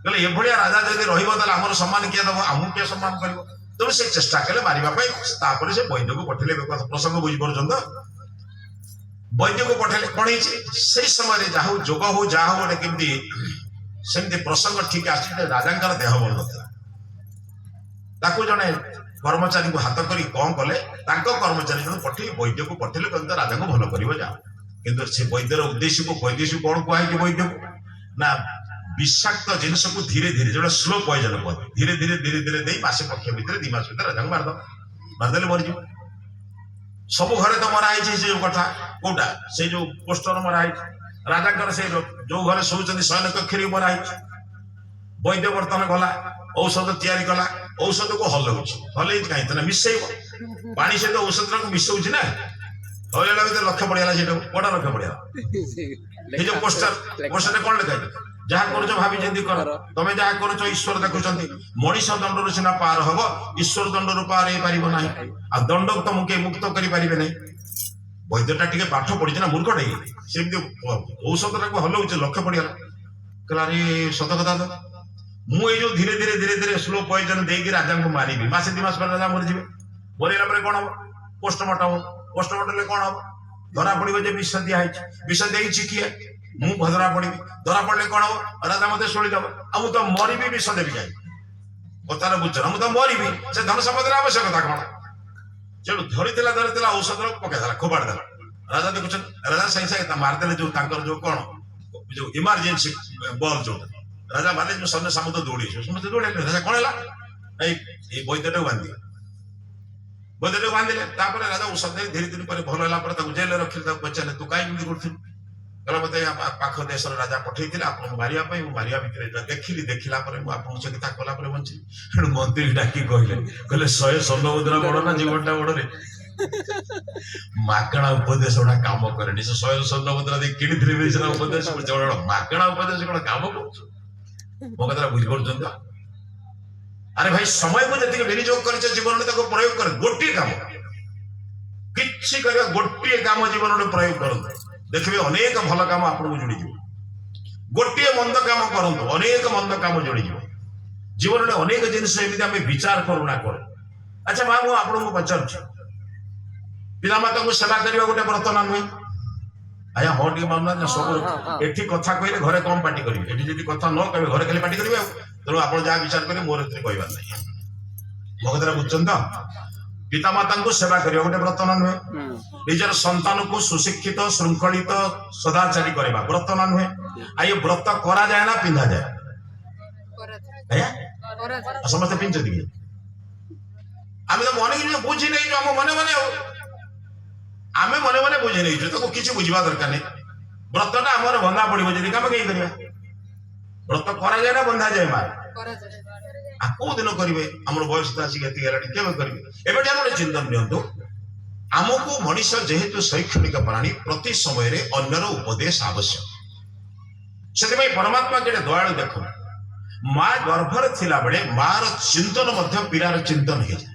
कहले ए भलिया राजा जदि रहिबो ताले हमर सम्मान किए दबो हमु के सम्मान करबो तो से चेष्टा कले मारिबा पई तापर से वैद्य को पठिले प्रसंग बुझी परछन तो वैद्य को पठिले कोन हिची सेही समय जाहु जोग हो जाहु गोटे केमती सेमती प्रसंग ठीक आसी राजांकर देह बल नथिला ताकू जने कर्मचारी को हाथ करी कौन कले कर्मचारी जन पठे वैद्य को पठेले कहते राजा को भल कर जाओ किंतु से वैद्यर उद्देश्य को कौन कहुई वैद्य को ना विषाक्त जिनस को धीरे धीरे जो स्लो पॉइजन कहते धीरे धीरे धीरे धीरे दे मासे पक्ष भितर 2 मास भीतर राजा को मारदेले मरीज सब घरे तो मरा है कथा कोटा से जो पोस्टर मरा है ରାଜାଙ୍କର ସେ ଯୋଉ ଘରେ ଶୋଉଛନ୍ତି ଶୟନ କକ୍ଷରେ ମରା ହେଇଛି। ବୈଦ୍ୟ ବର୍ତ୍ତମାନ ଗଲା ଔଷଧ ତିଆରି କଲା, ଔଷଧକୁ ହଲଉଛି। ହଲେଇଛି କାହିଁକି ନା ମିଶେଇବ, ପାଣି ସହିତ ଔଷଧକୁ ମିଶଉଛି ନା। ହଲେଇଲା ଭିତରେ ଲକ୍ଷ୍ୟ ପଡିଗଲା, ସେଇଟା ବଡ ଲକ୍ଷ୍ୟ ପଡିଗଲା। এই যে পোস্টারে କଣ ଲେଖା ହେଇଛି? ଯାହା କରୁଛ ଭାବି ଯେମିତି କର, ତମେ ଯାହା କରୁଛ ଈଶ୍ୱର ଦେଖୁଛନ୍ତି। ମଣିଷ ଦଣ୍ଡରୁ ସିନା ପାର ହବ, ଈଶ୍ୱର ଦଣ୍ଡରୁ ପାର ହେଇପାରିବ ନାହିଁ। ଆଉ ଦଣ୍ଡକୁ ତମକୁ କେହି ମୁକ୍ତ କରିପାରିବେ ନାହିଁ। ବୈଦ୍ୟଟା ଟିକେ ପାଠ ପଢିଛି ନା, ମୂର୍ଖଟେ ସେମିତି ଔଷଧଟାକୁ ହଲଉଛି, ଲକ୍ଷ୍ୟ ପଡିଗଲା। କହିଲା ଆରେ ସତ କଥା ତ, ମୁଁ ଏଇ ଯୋଉ ଧୀରେ ଧୀରେ ଧୀରେ ଧୀରେ ସ୍ଲୋ ପଏଜନ ଦେଇକି ରାଜାଙ୍କୁ ମାରିବି, ମାସେ 2 ମାସ ପରେ ରାଜା ମରିଯିବେ। ମରିଗଲା ପରେ କଣ ହବ? ପୋଷ୍ଟମର୍ଟମ ହବ। ପୋଷ୍ଟମର୍ଟମରେ କଣ ହବ? ଧରା ପଡିବ ଯେ ବିଷ ଦିଆ ହେଇଛି। ବିଷ ଦେଇଛି କିଏ? ମୁଁ ଧରା ପଡିବି। ଧରା ପଡିଲେ କଣ ହବ? ରାଜା ମତେ ଶୋଳିଦବ। ଆଉ ମୁଁ ତ ମରିବି, ବିଷ ଦେବି କାହିଁ? କଥାଟା ବୁଝ ନା, ମୁଁ ତ ମରିବି। ସେ ଧନ ସମ୍ପତ୍ତିର ଆବଶ୍ୟକତା କଣ? ସେଠୁ ଧରିଥିଲା ଔଷଧ ପକେଇଦେଲା, ଖୋବାଡ଼ି ଦେଲା। ରାଜା ଦେଖୁଛନ୍ତି, ରାଜା ସାଙ୍ଗେ ସାଙ୍ଗେ ମାରିଦେଲେ ଯୋଉ ତାଙ୍କର ଯୋଉ କଣ ଯୋଉ ଇମର୍ଜେନ୍ସି ବଲ୍ ଯୋଉଟା ରାଜା ମାରିଲେ, ଯୋଉ ସୈନ୍ୟ ସାମନ୍ତ ଦୌଡ଼ିଛି, ସମସ୍ତେ ଦୌଡ଼ିଲେ। ରାଜା କଣ ହେଲା? ଏଇ ବୈଦ୍ୟଟାକୁ ବାନ୍ଧିଲେ। ବୈଦ୍ୟଟାକୁ ବାନ୍ଧିଲେ। ତାପରେ ରାଜା ଔଷଧ ଦେଇ ଧୀରେ ଧୀରେ ପରେ ଭଲ ହେଲା ପରେ ତାକୁ ଜେଲରେ ରଖିଲେ। ତାକୁ ପଚାରିଲେ ତୁ କାହିଁକି ଏମିତି କରୁଥିଲୁ? କହିଲା ମତେ ପାଖ ଦେଶର ରାଜା ପଠେଇଥିଲେ ଆପଣଙ୍କୁ ମାରିବା ପାଇଁ। ମୁଁ ମାରିବା ଭିତରେ ଦେଖିଲା ପରେ ମୁଁ ଆପଣଙ୍କୁ ସେ କଥା କଲା ପରେ ବଞ୍ଚିଲି। ସେଠୁ ମନ୍ତ୍ରୀ ଡାକି କହିଲେ 100 ସ୍ୱର୍ଣ୍ଣ ମୁଦ୍ରା ବଡ ନା ଜୀବନଟା ବଡରେ? ମାଗଣା ଉପଦେଶ ଗୁଡା କାମ କରେନି। ସେ 100 ସ୍ୱର୍ଣ୍ଣ ମୁଦ୍ରା ଦେଇ କିଣିଥିଲେ ବି ସେଟା ଉପଦେଶ ମାଗଣା ଉପଦେଶ କଣ କାମ କରୁଛୁ? ମୋ କଥାଟା ବୁଝିପାରୁଛନ୍ତି? ଆରେ ଭାଇ, ସମୟକୁ ଯେତିକି ବିନିଯୋଗ କରିଛ ଜୀବନରେ ତାକୁ ପ୍ରୟୋଗ କର। ଗୋଟିଏ କାମ କିଛି କରିବା, ଗୋଟିଏ କାମ ଜୀବନରେ ପ୍ରୟୋଗ କରନ୍ତୁ, ଦେଖିବେ ଅନେକ ଭଲ କାମ ଆପଣଙ୍କୁ ଯୋଡ଼ିଯିବ। ଗୋଟିଏ ମନ୍ଦ କାମ କରନ୍ତୁ, ଅନେକ ମନ୍ଦ କାମ ଯୋଡ଼ିଯିବ। ଜୀବନରେ ଅନେକ ଜିନିଷ ଏମିତି ଆମେ ବିଚାର କରୁନା କରୁ। ଆଚ୍ଛା ମା, ମୁଁ ଆପଣଙ୍କୁ ପଚାରୁଛି, ପିତାମାତାଙ୍କୁ ସେବା କରିବା ଗୋଟେ ବ୍ରତ ନା ନୁହେଁ? ଆଜ୍ଞା ହଁ ଟିକେ ମାନୁନାହାନ୍ତି। ସବୁ ଏଠି କଥା କହିଲେ ଘରେ କମ ପାଟି କରିବେ, ଏଠି ଯଦି କଥା ନ କହିବେ ଘରେ ଖାଲି ପାଟି କରିବେ। ଆଉ ତେଣୁ ଆପଣ ଯାହା ବିଚାର କରିବେ, ମୋର ଏଥିରେ କହିବାର ନାହିଁ। ମୋ କଥାଟା ବୁଝୁଛନ୍ତି ତ? ପିତାମାତାଙ୍କୁ ସେବା କରିବା ଗୋଟେ ବ୍ରତ ନା ନୁହେଁ? ନିଜର ସନ୍ତାନକୁ ସୁଶିକ୍ଷିତ, ଶୃଙ୍ଖଳିତ, ସଦାଚାରୀ କରିବା ବ୍ରତ ନା ନୁହେଁ? ଆଉ ଏ ବ୍ରତ କରାଯାଏ ନା ପିନ୍ଧାଯାଏ? ଆଜ୍ଞା ସମସ୍ତେ ପିନ୍ଧୁଛନ୍ତି କି? ଆମେ ତ ମନେ ବୁଝି ନେଇଛୁ, ଆମ ମନେ ମନେ ଆଉ ଆମେ ମନେ ମନେ ବୁଝି ନେଇଛୁ, ତାକୁ କିଛି ବୁଝିବା ଦରକାର ନାହିଁ। ବ୍ରତଟା ଆମର ବନ୍ଧା ପଡିବ ଯଦି କାମ କେହି କରିବା। ବ୍ରତ କରାଯାଏ ନା ବନ୍ଧାଯାଏ? ମା କୋଉ ଦିନ କରିବେ? ଆମର ବୟସ ତ ଆସିକି ଏତିକି ହେଲାଣି, କେବେ କରିବେ? ଏବେଠି ଆମର ଚିନ୍ତନ ନିଅନ୍ତୁ। ଆମକୁ ମଣିଷ ଯେହେତୁ ଶୈକ୍ଷଣିକ ପ୍ରାଣୀ, ପ୍ରତି ସମୟରେ ଅନ୍ୟର ଉପଦେଶ ଆବଶ୍ୟକ। ସେଥିପାଇଁ ପରମାତ୍ମା କେତେ ଦୟାଳୁ ଦେଖନ୍ତୁ, ମା ଗର୍ଭରେ ଥିଲା ବେଳେ ମାର ଚିନ୍ତନ ମଧ୍ୟ ପିଲାର ଚିନ୍ତନ ହେଇଯାଏ।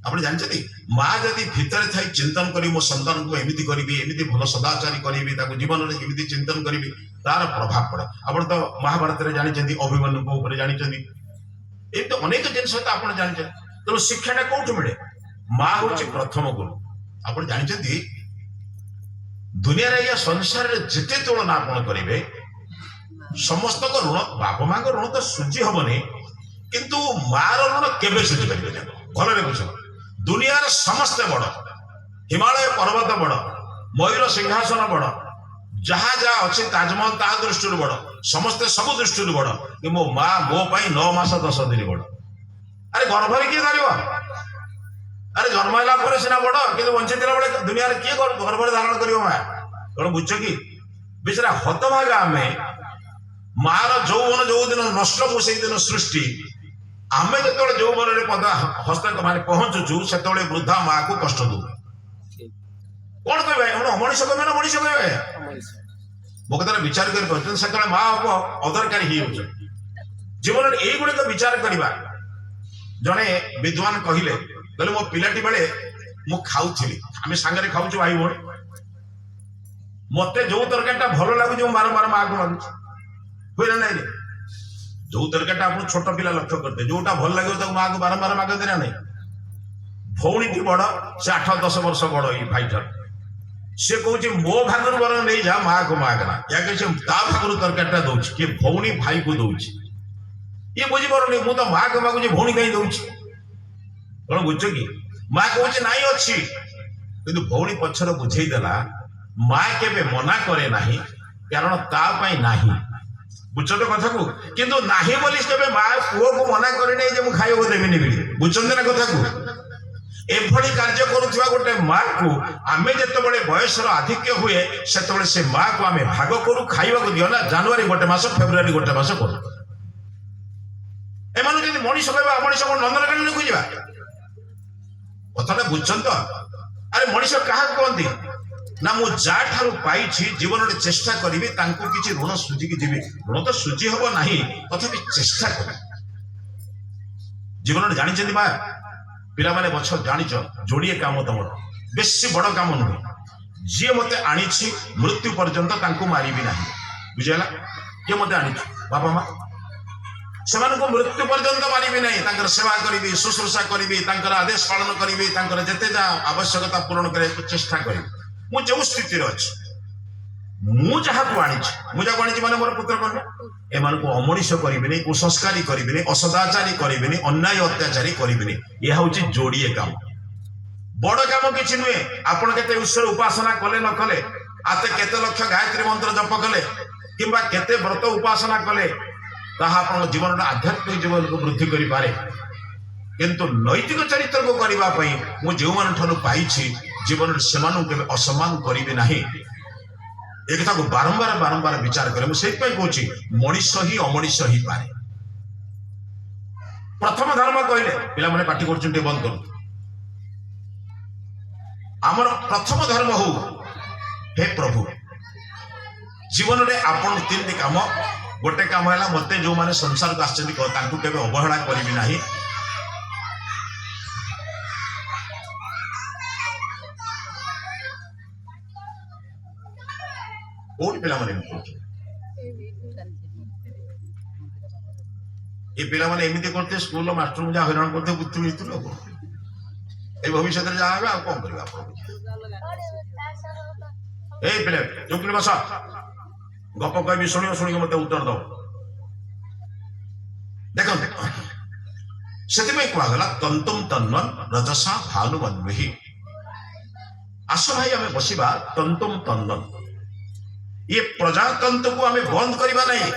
ଆପଣ ଜାଣିଛନ୍ତି, ମା ଯଦି ଭିତରେ ଥାଇ ଚିନ୍ତନ କରିବି, ମୋ ସନ୍ତାନକୁ ଏମିତି କରିବି, ଏମିତି ଭଲ ସଦାଚାରୀ କରିବି, ତାକୁ ଜୀବନରେ ଏମିତି ଚିନ୍ତନ କରିବି, ତାର ପ୍ରଭାବ ପଡେ। ଆପଣ ତ ମହାଭାରତରେ ଜାଣିଛନ୍ତି, ଅଭିମନ୍ୟୁଙ୍କ ଉପରେ ଜାଣିଛନ୍ତି, ଏମିତି ଅନେକ ଜିନିଷ ତ ଆପଣ ଜାଣିଛନ୍ତି। ତେଣୁ ଶିକ୍ଷାଟା କୋଉଠୁ ମିଳେ? ମା ହଉଛି ପ୍ରଥମ ଗୁରୁ। ଆପଣ ଜାଣିଛନ୍ତି, ଦୁନିଆରେ ଏ ସଂସାରରେ ଯେତେ ତୁଳନା ଆପଣ କରିବେ, ସମସ୍ତଙ୍କ ଋଣ, ବାପା ମାଙ୍କ ଋଣ ତ ସୁଝି ହବନି, କିନ୍ତୁ ମାର ଋଣ କେବେ ସୁଝି ପାରିବେନି। ଭଲରେ ବୁଝ, ଦୁନିଆର ସମସ୍ତେ ବଡ, ହିମାଳୟ ପର୍ବତ ବଡ, ମୟୂର ସିଂହାସନ ବଡ, ଯାହା ଯାହା ଅଛି ତାଜମହଲ ତା ଦୃଷ୍ଟିରୁ ବଡ, ସମସ୍ତେ ସବୁ ଦୃଷ୍ଟିରୁ ବଡ, କି ମୋ ମା ମୋ ପାଇଁ 9 ମାସ 10 ଦିନ ବଡ। ଆରେ ଗର୍ଭରେ କିଏ ଧରିବ? ଆରେ ଜନ୍ମ ହେଲା ପରେ ସିନା ବଡ, କିନ୍ତୁ ବଞ୍ଚିଥିଲା ବେଳେ ଦୁନିଆରେ କିଏ ଗର୍ଭରେ ଧାରଣ କରିବ? ମା କଣ ବୁଝଛ କି? ବିଚରା ହତଭାଗା ଆମେ। ମାର ଯୌବନ ଯୋଉ ଦିନ ନଷ୍ଟ ହବ ସେଇଦିନ ସୃଷ୍ଟି। ଆମେ ଯେତେବେଳେ ଯୌବନରେ ହସ୍ତ ମାନେ ପହଞ୍ଚୁଛୁ, ସେତେବେଳେ ବୃଦ୍ଧା ମାକୁ କଷ୍ଟ ଦଉ। କଣ କହିବେ? ମଣିଷ କହିବେ ନା ମଣିଷ କହିବେ? ମୋ କଥାରେ ବିଚାର କରିପାରୁଛନ୍ତି, ସେତେବେଳେ ମା ହବ ଅଦରକାରୀ ହେଇଯାଉଛି। ଜୀବନରେ ଏଇଗୁଡିକ ବିଚାର କରିବା। ଜଣେ ବିଦ୍ୱାନ କହିଲେ ମୋ ପିଲାଟି ବେଳେ ମୁଁ ଖାଉଥିଲି, ଆମେ ସାଙ୍ଗରେ ଖାଉଛୁ ଭାଇ ଭଉଣୀ, ମତେ ଯୋଉ ତରକାରୀଟା ଭଲ ଲାଗୁଛି ମୁଁ ବାରମ୍ବାର ମାକୁ ମାଗୁଛି, ହୁଏ ନା ନାଇଁ? ଯୋଉ ତରକାରୀଟା ଆପଣ ଛୋଟ ପିଲା ଲକ୍ଷ୍ୟ କରିବେ, ଯୋଉଟା ଭଲ ଲାଗିବ ତାକୁ ମାକୁ ବାରମ୍ବାର ମାଗନ୍ତି ନା ନାଇଁ? ଭଉଣୀଟି ବଡ, ସେ 8-10 ବର୍ଷ ବଡ ଏଇ ଭାଇଠାରୁ, ସେ କହୁଛି ମୋ ଭାଗରୁ ବରଂ ନେଇଯା, ମାକୁ ମାଗନା। ୟା ସେ ତା ଭାଗରୁ ତରକାରୀଟା ଦଉଛି, କିଏ ଭଉଣୀ ଭାଇକୁ ଦଉଛି। ଇଏ ବୁଝିପାରୁନି, ମୁଁ ତ ମାକୁ ମାଗୁଛି, ଭଉଣୀ କାହିଁ ଦଉଛି? କଣ ବୁଝୁଛ କି? ମା କହୁଛି ନାଇଁ ଅଛି, କିନ୍ତୁ ଭଉଣୀ ପଛରେ ବୁଝେଇ ଦେଲା, ମା କେବେ ମନା କରେ ନାହିଁ, କାରଣ ତା ପାଇଁ ନାହିଁ। ବୁଝଛ କଥାକୁ? କିନ୍ତୁ ନାହିଁ ବୋଲି କେବେ ମା ପୁଅକୁ ମନା କରିନାହିଁ ଯେ ମୁଁ ଖାଇବାକୁ ଦେବିନି ବୋଲି। ବୁଝଛନ୍ତି ନା କଥାକୁ? एभली कार्य करुवा गोटे माँ को आमे जिते बयसर आधिक्य हुए से माँ को आमे भाग करू खाइबा को दियो ना जनवरी गोटे मास फेब्रुआरी गोटे मास करू एमानु जदि मनीष कहबा मनीष को नंदनकानन को जिबा कथाटा बुझछन तो अरे मनीष काहा कहंती ना मु जा ठारू पाइछि जीवन रे चेष्टा करिवि तांको किछि ऋण सुझी कि जीवि ऋण तो सुझी हबो नाही तथापि चेष्टा कर जीवन रे जानि छथि बा पिला माने बछ जानिछ जोड़िए काम तमर बेसी बड़ काम नुहे जी मते आनिछि मृत्यु पर्यंत तांको मारिबि नाही बुझेला के मते आनिछि बाबा मां सेमानको मृत्यु पर्यंत मारिबि नाही तांकर सेवा करिबि शुश्रूषा करिबि तांकर आदेश पालन करिबि तांकर जते जा आवश्यकता पूर्ण करे चेष्टा करिबि मु जो स्थिति रे अछि मु जहा को आनिछि मु जा को आनिछि माने मोर पुत्र कन्या एमानको अमनिष करिबि नै कुसंस्कारी करिबि नै असदाचारी करिबि नै अन्याय अत्याचारी करिबि नै या होछि जोड़िए काम बड़ काम किछि नुहे आपण केते ईश्वर उपासना कले न कले आते केते लक्ष गायत्री मंत्र जप कले किंबा केते व्रत उपासना कले ताहा आपण जीवन आध्यात्मिक जीवन को वृद्धि करि पारे किंतु नैतिक चरित्र को करबा पई मु जेउ मान ठनु पाइछि जीवन रे सेमानु के असम्मान करिबि नाही एक था को बारंबार बारंबार विचार करे मु सेहि पई कहूछि मनीष ही अमनीष ही पारे प्रथम धर्म कहले पिला माने पार्टी करछन्ते बंद करू हमर प्रथम धर्म हो हे प्रभु जीवन रे आपण तीन काम गोटे काम है मते जो माने संसार को आश्चर्य तांकु केबे अवहेला करिबि नाही कोन पिला माने ए पिला माने एमिति करते स्कूल मास्टर मुझे हैरान करते बुद्धि मितु लोग ए भविष्य रे जा आ कोन करबा आपण ए पिले चुप बस गप कहबी शुणियो शुणिक मत उत्तर दो देखो से कहगला तंतुम तन्वन रजसा भानुवन्वहि आस भाई आम बसवा तंतुम तन्वन ये प्रजातंत्र को आम बंद करवा नहीं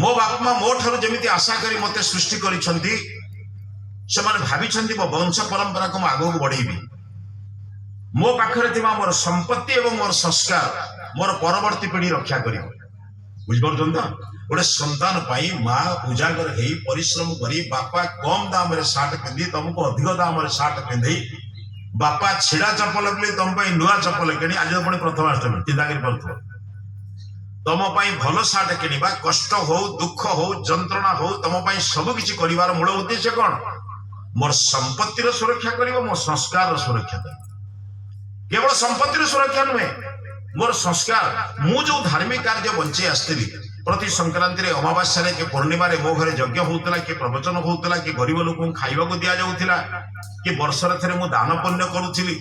मो बाप माँ मो ठार जमी आशा करी मते सृष्टि करिसेंती से भाभी मो वंश परंपरा को आगो बढ़ेबी मो पाखरे मोर संपत्ति एवं मोर संस्कार मोर परवर्ती पीढ़ी रक्षा कर बुझिपार गोटे संतान पाई माँ उजागर हो परिश्रम करी बापा कम दाम रे सार्ट पिंधि तुमको अधिक दाम रे सार्ट पिंधि बापा छिड़ा चप्पल कि तुम नुआ चप्पल कि आज पुणी प्रथमाष्टमी चिंता कर तुम भल सार्ट किणवा कष्ट हो दुख हो जंत्रणा हो तुम सबकि कर मूल उद्देश्य कौन मोर संपत्तिर सुरक्षा कर मो संस्कार सुरक्षा कर केवल संपत्तिर सुरक्षा नुहे मोर संस्कार मु जो धार्मिक कार्य बंची आसती प्रति संक्रांति रे अमावास्या रे के पूर्णिमा रे मो घरे यज्ञ होउतला कि प्रवचन होउतला कि गरीब लोक खाइबा को दिया जाउथिला कि वर्ष रे थरे मु दान पुण्य करूथिली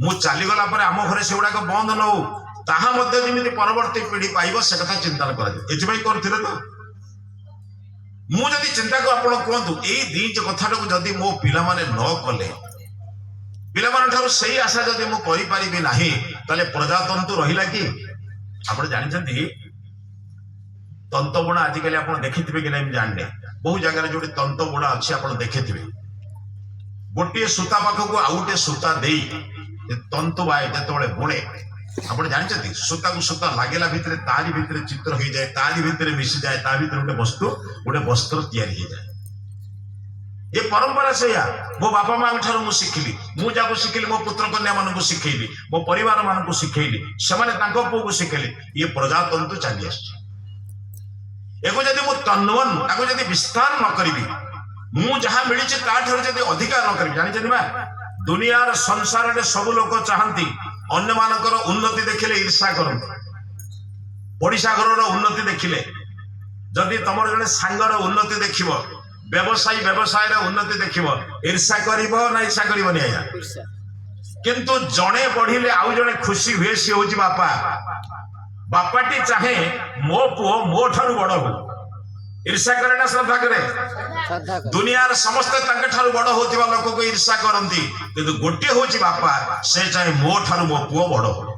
मु चाली गला पर आम घरे सेउडा को बंद न हो ताहा मध्ये जेमिति परवर्ती पीढ़ी पाइबो से कथा चिंतन करा जाय एति भाई करथिले तो मु जदी चिंता को आपण कोंतु एई दीज कथाटा को जदी मो पिला माने न कले पिला मान ठारू सही आशा जदि मु करि परिबि नाही तले प्रजातंतु रहिला कि आपण जानि छथि तंत बुणा आजिकल आपण देखिथिबे कि नहीं जानने बहु जगह रे जोटी तंत बुणा अछि आपण देखिथिबे गोटे सूता पाख को आउटे सूता देई तंतु बाय जतबळे बुणे आपण जानि छथि सूता को सूता लागेला भितरे तारी भितरे चित्र होई जाय तारी भितरे मिसि जाय ता भितरे गोटे वस्त्र तयारी हो जाय ये परंपरा से मो बापा माँ ठार मु शिखिली मु जाको शिखिली मो पुत्र कन्या मान को शिखेली मो परिवार मान को शिखेली से पु को शिखेली ये प्रजातंतु चली आको जदि मु तन्वन ताको जदि विस्तार न करी मु जहाँ मिली जदि अधिकार न करी जानी बा दुनियार संसार में सब लोग चाहती अन्य मानकर उन्नति देखिले ईर्षा करते पड़िशा घर उन्नति देखिले जदि तुम जड़े सांगर उन्नति देखिब व्यवसायी व्यवसाय उन्नति देखिब ईर्षा करिब ना ईर्षा करबनी आया किंतु जड़े बढ़िले आउ जड़े खुशी हुए सी हूँ बापा बापाटी चाहे मो पुओ मो ठारू बड़ हो ईर्षा करे ना श्रद्धा करे दुनियार समस्ते तांके ठारू बड़ होतिबा लोक को ईर्षा करंती किंतु गोटे होची बापा से चाहे मो ठारू मो पुओ बड़ हो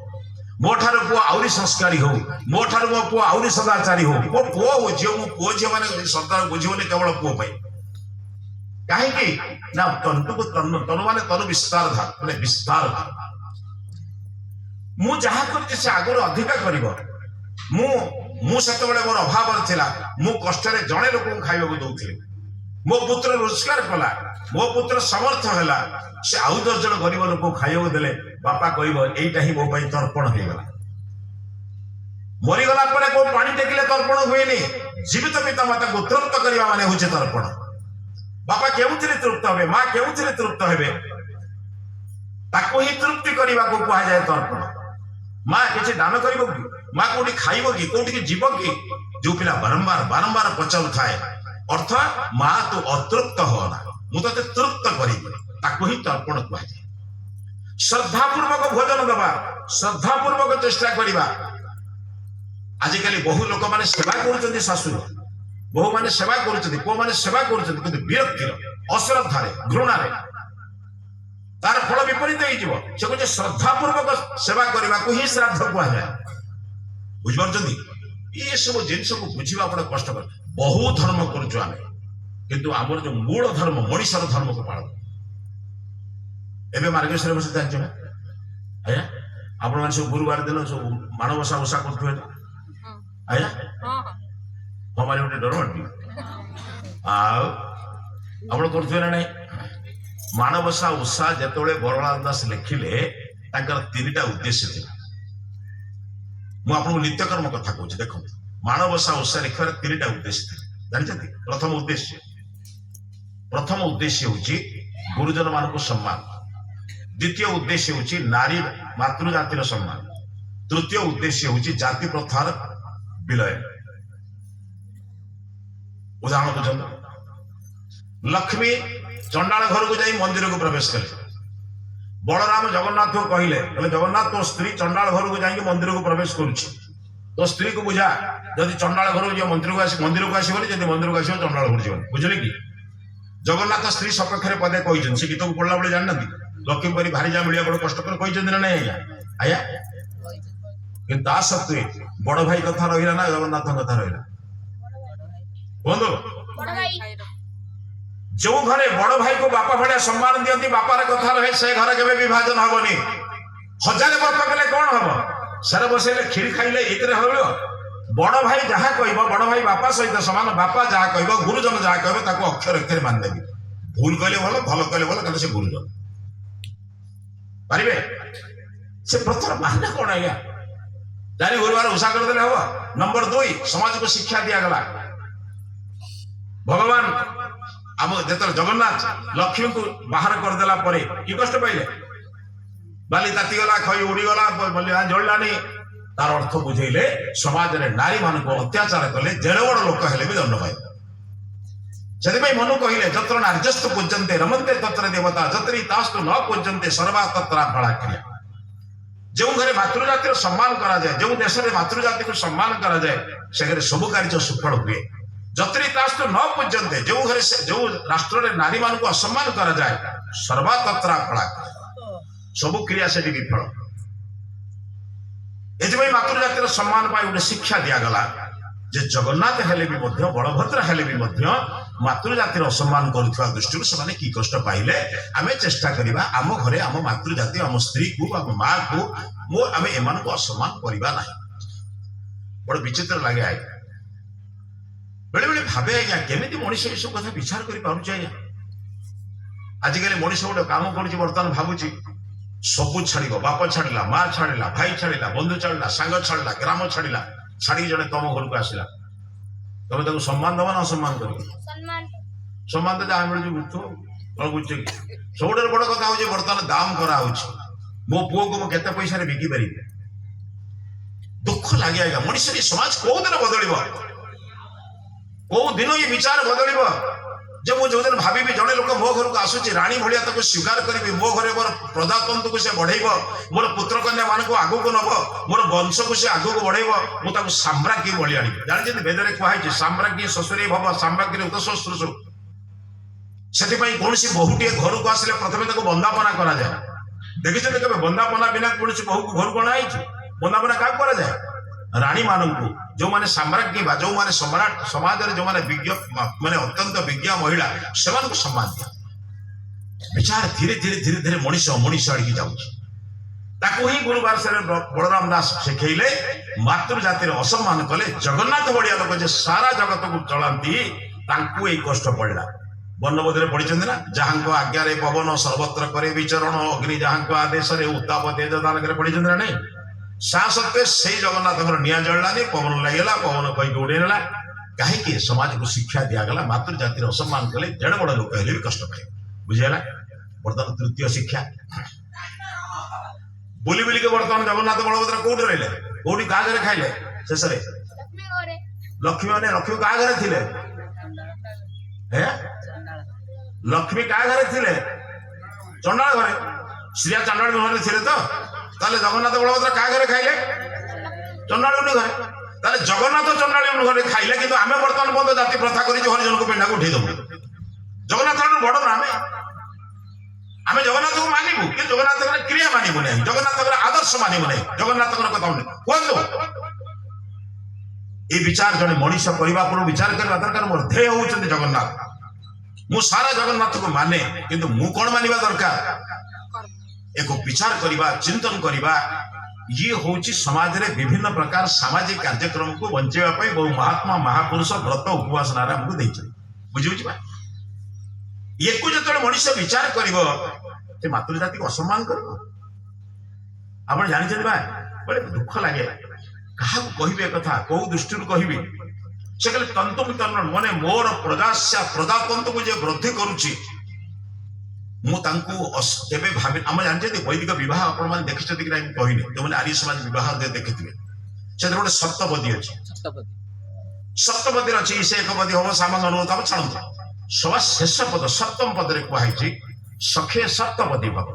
मो ठारू पुओ आउरी संस्कारी हो मो ठारू मो पुओ आउरी सदाचारी हो मो पुओ हो झियो मो पुओ झियो माने श्रद्धा बुझिबने केवल पुओ पाई कहीं ना तंतु को तनु माने तनु विस्तार धा माने विस्तार धा मु जहा कर से आगर अधिका करिवो मु सेतबेले मोर अभाव थिला मु कष्ट रे जणे लोक खाइबा को दउथिले मो पुत्र रोजगार कला मो पुत्र समर्थ हैला से आउ 10 जण गरीब लोक खाइबा को देले बापा कहइबो एइटा ही मो पई तर्पण हे गला मरी गला परे को पानी टेकिले तर्पण हुएनी जीवित पिता माता को तृप्त करिवा माने होचे तर्पण बापा केउथिरे तृप्त हेबे मां केउथिरे तृप्त हेबे ताको ही तृप्ति करिवा को कहा जाय तर्पण मां किछि दान करिवो कि मां कोठी खाइबो कि कोठी के जीव कि जो पिला बारंबार बारंबार पचाउ थाए अर्थ मां तू अतृप्त हो ना मु तते तृप्त करिबे ताको ही तर्पण कहा जाय श्रद्धा पूर्वक भोजन दबा श्रद्धा पूर्वक चेष्टा करिवा आजिकाली बहु लोक माने सेवा करूचंदी सासु बहु माने सेवा करूचंदी को माने सेवा करूचंदी किंतु विरक्ति अश्रद्धा रे घृणा रे तार फल विपरीत हो जीवो से को श्रद्धा पूर्वक सेवा करबा को ही श्राद्ध को है बुझ परचंदी ये सब जिंस को बुझिबा बड़ कष्टकर बहु धर्म करजो आमे किंतु हमर जो मूल धर्म मनीषर धर्म को पालन एबे मार्गशीर मास जान छ आया आपण मान सब गुरुवार दिन सब मानवसा ओसा करथुए आया हमारे उठे डर मटी आपण करथुए ना नहीं मानवसा उषा जेतोळे बरलाल दास लिखिले तांकर तीनटा उद्देश्य थिला मु आपन नित्यकर्म कथा कहूची देखो मानवसा उषा लिखिबार तीनटा उद्देश्य थिला जानिछथि प्रथम उद्देश्य होची गुरुजन मान को सम्मान द्वितीय उद्देश्य होची नारी मातृ जातिर सम्मान तृतीय उद्देश्य होची जाति प्रथार विलय उदाहरण बुझंतु लक्ष्मी चंडाल घर को जाई मंदिर को प्रवेश कले बलराम जगन्नाथ को कहले जगन्नाथ तो स्त्री चंडाल घर को जाई मंदिर को प्रवेश करुछि तो स्त्री को बुझा जदि चंडाल घर को मंदिर को आसी जदि मंदिर को आसी चंडाल घर जीवन बुझले कि जगन्नाथ स्त्री सपक्ष रे पदे कहिजन से गीत को पढ़ला बेले जाननांती लक्ष्मी परी भारी जा मिलिया बड़ कष्ट कर कहिजन ना नहीं आया किंतु ता सत्वे बड़ भाई कथा रहिला ना जगन्नाथ कथा रहिला बोलो बड़ भाई जो घरे बड़ भाई को बापा भाया सम्मान दियंती बापार कथा रहे से घर केबे विभाजन हबनी हजार वर्ष कले कौन हम सर बसेले खीर खाइले एतरे हबो बड़ भाई जहा कहबो बड़ भाई बापा सहित समान बापा जहा कहबो गुरुजन जहा कहबो ताको अक्षर अक्षर मान देबी भूल कहले भल कहले भल कहले से गुरुजन पारिबे से प्रथम मानना कोन आया जारी गुरुवार उषा कर देले हबो नंबर 2 समाज को शिक्षा दिया गला भगवान आम जेतर जगन्नाथ लक्ष्मी को बाहर कर देला परे की कष्ट पाइले बाली ताती गला खई उड़ी गला बलिया जळलानी तार अर्थ बुझेले समाज रे नारी मान को अत्याचार कले जेड़े बड़ लोक हेले भी दंड पाए जदि भाई मनु कहिले जत्र नार्यस्त पूज्यन्ते रमन्ते तत्र देवता जत्री तास्तु न पूज्यन्ते सर्वा तत्र फलाक्रिया जो घरे मातृजातिर सम्मान करा जाए जो देश रे मातृजाति को सम्मान करा जाए से घरे सब कार्य सफल हुए जत्री तास्तु न पूज्यन्ते जो घरे जो राष्ट्र रे नारी मान को असम्मान करा जाए सर्वा तत्र फलाक्रिया सब क्रिया से विफल एजमे मातृजातिर सम्मान पाई गोटे शिक्षा दिया गला जे जगन्नाथ हेले भी मध्य बड़भद्र हेले भी मध्य मातृजातिर असम्मान करुवा दृष्टि से की कष्ट पाइले आमे चेष्टा करिबा आम घरे आम मातृजाति आम स्त्री को आम मां को मो आमे एमान को असम्मान करिबा नाही बड़ विचित्र लागे आइ बेले बेले भाबे आज्ञा केमिति मनुष्य ए सब कथा विचार करि पारुछ आज्ञा आजिकाली मनुष्य गोटे काम करुछि वर्तमान भाबुछि सबू छाड़ बाप छाड़ा माँ छाड़ा भाई छाड़ा बंधु छाड़ा सांग छाड़ा ग्राम छाड़ा छाड़ी जड़े तुम घर को आसला तुम सम्मान दबा ना सम्मान कर सम्मान तो जहाँ मिलूँ बुझ बुझे सब बड़ कथा हूँ बर्तमान दाम करा मो पुओ को मुझे पैसा बिकी पारि दुख लगे आज्ञा मनुष्य समाज कौ दिन बदल कौ दिन ये विचार बदल जो मुझे जो दिन भावी जड़े लोक मो घर को आसूची राणी भाया ताको स्वीकार करी मो घरे मोर प्रजातंतु को से बढ़ेब मोर पुत्र कन्या मान को आगू को नब मोर वंश को से आगू को बढ़ेब मुझे साम्राज्ञी भली आनी जानते वेदरे कहुई साम्राज्ञी शशुरे भव साम्राज्ञी उतशुश्रूषु से कौन बहुटे घर को आसिले प्रथम बंदापना करा जाए देखिए बंदापना बिना कौन बहु को घर को अणाई बंदापना क्या करा जाए राणी मानू जो माने साम्राज्ञी बा जो माने सम्राट समाज रे जो माने विज्ञ माने अत्यंत विज्ञ महिला से सम्मान दिया विचार धीरे धीरे धीरे धीरे मनीष मनीष आड़की जाऊँ ताकू ही गुरुवार से बलराम दास शिखेले मातृ जातिर असम्मान कले जगन्नाथ बड़िया लोक जे सारा जगत को चलांती तांकू एई कष्ट पड़ला वर्णबोधरे पढ़ी ना जहां आज्ञा पवन सर्वत्र करे विचरण अग्नि जहां आदेश उत्ताप तेज दान करे पढ़ी ना नहीं सा सत्वे से जगन्नाथ निआ जलानी पवन लगेगा पवन कहीं उड़े नेला कहीं समाज को शिक्षा दिगला मातृ जातिर असम्मान कले जेड़े बड़ लोक हेले भी कष्ट पाए बुझेगा बर्तमान तृतीय शिक्षा बुली बुली के बर्तमान जगन्नाथ बलभद्र कौटी रही कौटी क्या घरे खाइले शेष लक्ष्मी मैंने लक्ष्मी क्या घरे थिले लक्ष्मी क्या घरे थिले चंडाल घरे श्रिया चंडाल घरे थिले तो ताले जगन्नाथ बलभद्र क्या घरे खाइले चंडाल घरे ताले जगन्नाथ चंडाल घरे खाइले किंतु आमे बर्तमान बंद जाति प्रथा करी हरिजन को पेंडा को उठे दबु जगन्नाथ बड़ ना आमे जगन्नाथ को मानिबू कि जगन्नाथ क्रिया मानिबू नहीं जगन्नाथ आदर्श मानिबू नहीं जगन्नाथ कथा कहतु ये विचार जड़े मनीष करने पूर्व विचार करवा दरकार मोर ध्येय होउछन्ति जगन्नाथ मु सारा जगन्नाथ को माने किंतु मु कोन मानिबा दरकार एक विचार करवा चिंतन करवा ये होउछि समाज रे विभिन्न प्रकार सामाजिक कार्यक्रम को बंचेवा पई बहु महात्मा महापुरुष व्रत उपवास नारा हमको दैछ बुझिउछि बा ये को जतले मनीष विचार करिवो से मातृ जाति को असम्मान करिवो आपण जानि छथि बा बड़े दुख लागे कहा कहिबे कथा को दृष्टि कहिबे से कहले तंतु तन्न मने मोर प्रजास्या प्रजातंतु को जे वृद्धि करूची मु तांकु केबे भाबे हम जानि छथि वैदिक विवाह आपण माने देखिछथि कि नाही कहिने जो माने आर्य समाज विवाह दे देखिथिबे से गोटे सप्तपदी अछि सप्तपदी अछि से एक पदी हो सामंग अनुरोध हम छाणु सवा शेष पद सप्तम पद रे कहै सखे सप्तपदी भव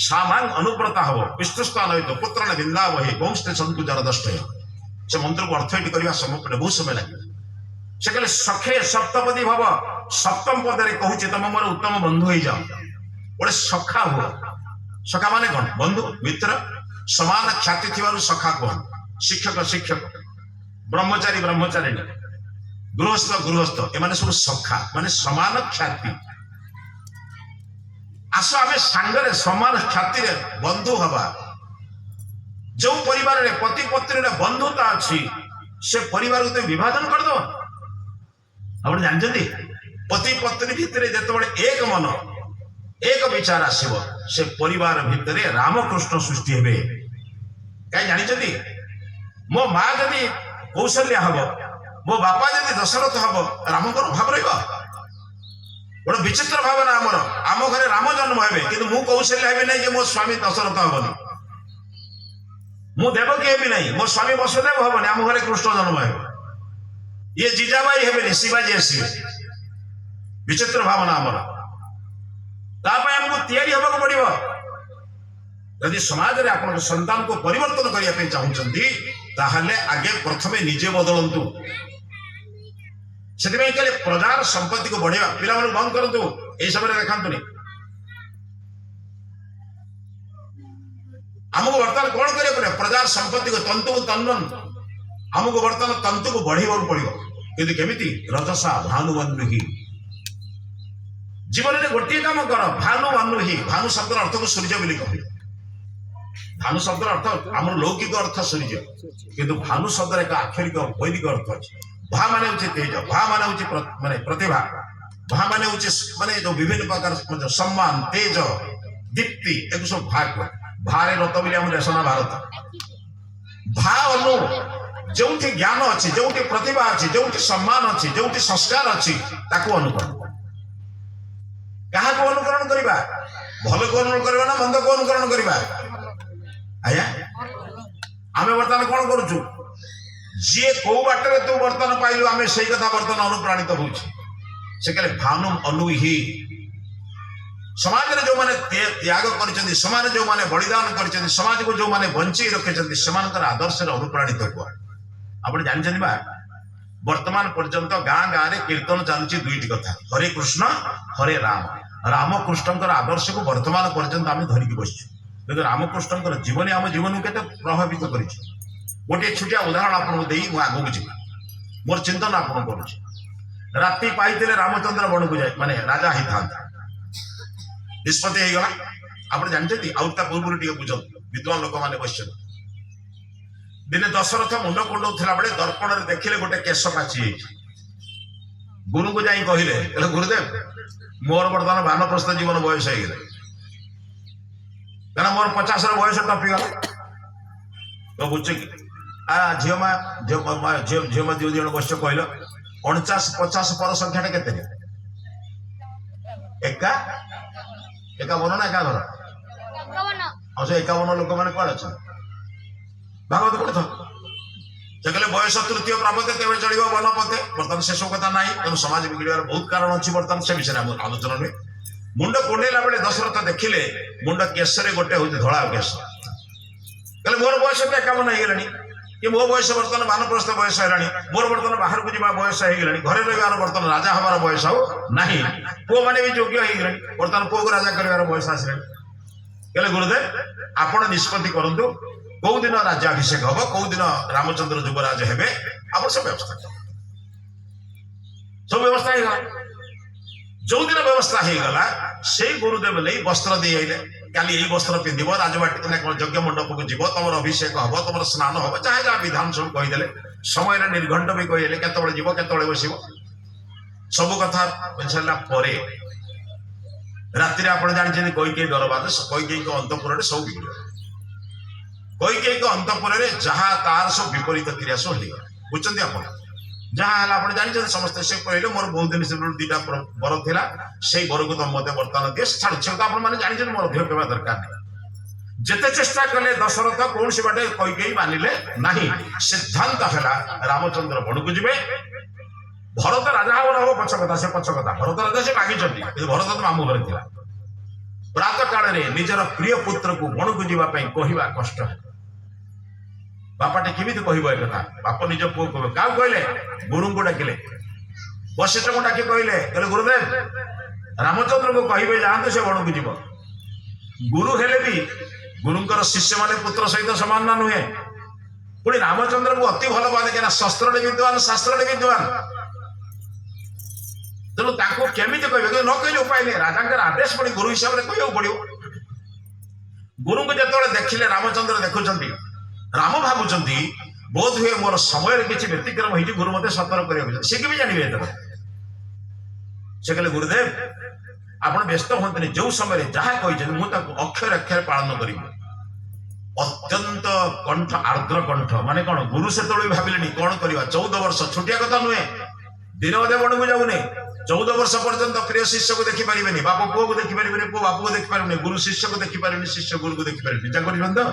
सामांग अनुव्रता हव विस्तृष्टा नहित पुत्र बिंदा वही वंशते संतु जरदष्टय से मंत्र को अर्थ करवा समय बहुत समय लगे से कहले सखे सप्तपदी भव सप्तम पद रे कहूचे तुम मोर उत्तम बंधु हो जाओ गोटे सखा हुआ सखा माने कौन बंधु मित्र समान ख्याति थिबारु सखा कौन शिक्षक शिक्षक ब्रह्मचारी ब्रह्मचारिणी गृहस्थ गृहस्थ एमाने सब सखा माने समान ख्याति आस आमे सांगरे समान ख्याति रे बंधु हवा जो परिवार रे पति पत्नी रे बंधुता अछि से परिवार को विभाजन कर दो आपण जानजती पति पत्नी भितरे जेतबे एक मन एक विचार आसीबो से परिवार भितरे रामकृष्ण सृष्टि हेबे काई जानिजती मो मां जदी कौशल्या हबो मो बापा जदी दशरथ हबो रामकर भाव रहइबो बड़ विचित्र भावना आमर आम घरे राम जन्म हेबे किंतु मु कौशल्या हेबे नै जे मो स्वामी दशरथ हबनी मु देवकी हेबी नै मो स्वामी वसुदेव हबनी आम घरे कृष्ण जन्म हेबे ये जीजाबाई हेबे शिवाजी आसीबे विचित्र भावना आमर तापय हमको तैयारी होबा पड़िबो यदि समाज रे आपन संतान को परिवर्तन करिया पे चाहुचंती ताहले आगे प्रथमे निजे बदलंतु से प्रजार संपत्ति को बढ़ेगा पिला बंद करतु ए समय देखातुनि आमको बर्तमान कौन करिया प्रजार संपत्ति को तंतु को तन्नन आमको बर्तमान तंतु को बढ़ेबा पड़िबो किंतु केमिति रजसा भानुवन्नुहि जीवन में गोटे काम कर भानुवन्नुहि भानु शब्द अर्थ को सूर्य बोली कहे भानु शब्द अर्थ आम लौकिक अर्थ सूर्य किंतु भानु शब्द एक आक्षरिक वैदिक अर्थ अच्छे भा माने होचे तेज भा माने होचे माने प्रतिभा भा माने होचे माने जो विभिन्न प्रकार सम्मान तेज दीप्ति एक सब भाग भारे रत बोली हम देशना भारत भा अनु जोठी ज्ञान अच्छी जोठी प्रतिभा अच्छी जोठी सम्मान अच्छी जोठी संस्कार अच्छी ताको अनुकरण क्या को अनुकरण करबा भल को अनुकरण करबा ना मंद को अनुकरण करबा आया आमे वर्तमान कोन करूछु जे को बाटरे तू वर्तमान पाइलु आमे सही कथा वर्तमान अनुप्राणित होउछि से कहले भानु अनुहि समाज रे जो माने त्याग करचंदी समाज जो माने बलिदान करचंदी समाज को जो माने बंची रखचंदी समानकर आदर्श रे अनुप्राणित हुआ आपण जानि जनिबा वर्तमान पर्यंत गां गां रे कीर्तन चालुछि दुईटी कथा हरे कृष्ण हरे राम राम कृष्णकर आदर्श को वर्तमान पर्यंत आमे धरिकी बसछु किंतु रामकृष्णकर जीवन आम जीवन को केते प्रभावित करिछि गोटे छुटिया उदाहरण आपको दे आगू जी मोर चिंतन आप करुच्ची राति पाई रामचंद्र वन को जाए माने राजा ही था निष्पत्ति होगा आप जानते आउता पूर्व टे बुझ विद्वान लोक मैंने बस दिने दशरथ मुंड कुंडा बेले दर्पण देखिले गोटे केश पाची गुरु को जाई कहले गुरुदेव मोर बर्तमान वानप्रस्थ जीवन बयस हो गला मोर 50 बयस टपीगला तो बुझे कि झील झील जो जन बस कहल 49-50 पर संख्या के एका एकावन ना एका घर से 51 लोक मैंने कौन अच्छा भागवत पढ़ से कहले बयस तृतीय प्रापते तेज चढ़ वन पथे बर्तमान से सब कथा ना तेनाली समाज बिगड़ार बहुत कारण अच्छी बर्तमान से विषय आलोचना नुहे मुंड कुंडेला बेले दशरथ देखिले मुंड केशरे गोटे हूँ धड़ा केश कहले मोर बयस तो 51 हो गलानी कि मो बयस बर्तमान वानप्रस्थ बयस है मोर बर्तमान बाहर को जा बयस हो गलानी घरे रही बर्तमान राजा हमार बयस हो ना पुओ मैंने भी योग्य हो गलानी बर्तमान पुओ को राजा कर बयस आसला कहले गुरुदेव आपण निष्पत्ति करंतु कौ दिन राज्याभिषेक हम कौ दिन रामचंद्र युवराज हेबे आप सब व्यवस्था सब व्यवस्था हो जो दिन व्यवस्था हो गला से गुरुदेव नहीं वस्त्र दे आइले काली यही वस्त्र पिंधिब राजबाटी यज्ञ मंडप को जीव तुम अभिषेक हम तुम स्नान हम चाहे जहाँ विधान सब कहीदे समय निर्घंट भी कहले केतबे जीव केतबे बसिब सब कथा सारा राति आप जानते कैकेयी दरबार कैकेयी अंतपुर सब बिगड़ कैकेयी अंतपुर जहाँ तार सब विपरीत क्रिया सब हो बुझे आप जहाँ आप जानते समस्ते से कहले मोर बहुत दिन से 2टा बर था से बर को तुम मत बर्तमान दिए छाड़ से तो आप जानते मोर अधिक कहवा दरकार नहीं जिते चेष्टा कले दशरथ कौन सी बाटे कैकेयी मानिले ना सिद्धांत है रामचंद्र वन को जी भरत राजा हम पछ कथा से पछ कथा भरत राजा से मागिं भरत तो मामू घर था प्रात काल निजर प्रिय पुत्र को वन को जावाई कहवा कष्ट है बापाटे केमी कह बाप निज पुओ कह क्या कहले गुरु को डाकिले वशिष्ठ को डाकी कहले गुरुदेव रामचंद्र को कहे जाते से वन को जीव गुरु हेले भी गुरुंकर शिष्य माने पुत्र सहित समान ना नुहे पुणी रामचंद्र को अति भल पाते क्या शस्त्र विद्वान शास्त्र विद्वान तेणु केमी कहे न कहले उपाय नहीं राजा आदेश पड़ी गुरु हिसाब से कहू पड़ो गुरु को जो देखिले रामचंद्र देखुं राम भावुं बोध हुए मोर समय किसी व्यतिक्रम हो गुरु मत सतर्क कर सी के जानवे से कहले गुरुदेव आप व्यस्त हमें जो समय जहाँ कहते मुझे अक्षर अक्षर पालन करी अत्यंत कंठ आर्द्र कंठ माने कौन गुरु से भाविले कौन करवा 14 वर्ष छोटिया कथा नुहे दिन अदे वन को जाऊने 14 वर्ष पर्यंत प्रिय शिष्य को देखी पारे बाप पुओ को देखी पारे पुओ बापू को देखी पारे गुरु शिष्य को देखी पारे शिष्य गुरु को देखी पारे तो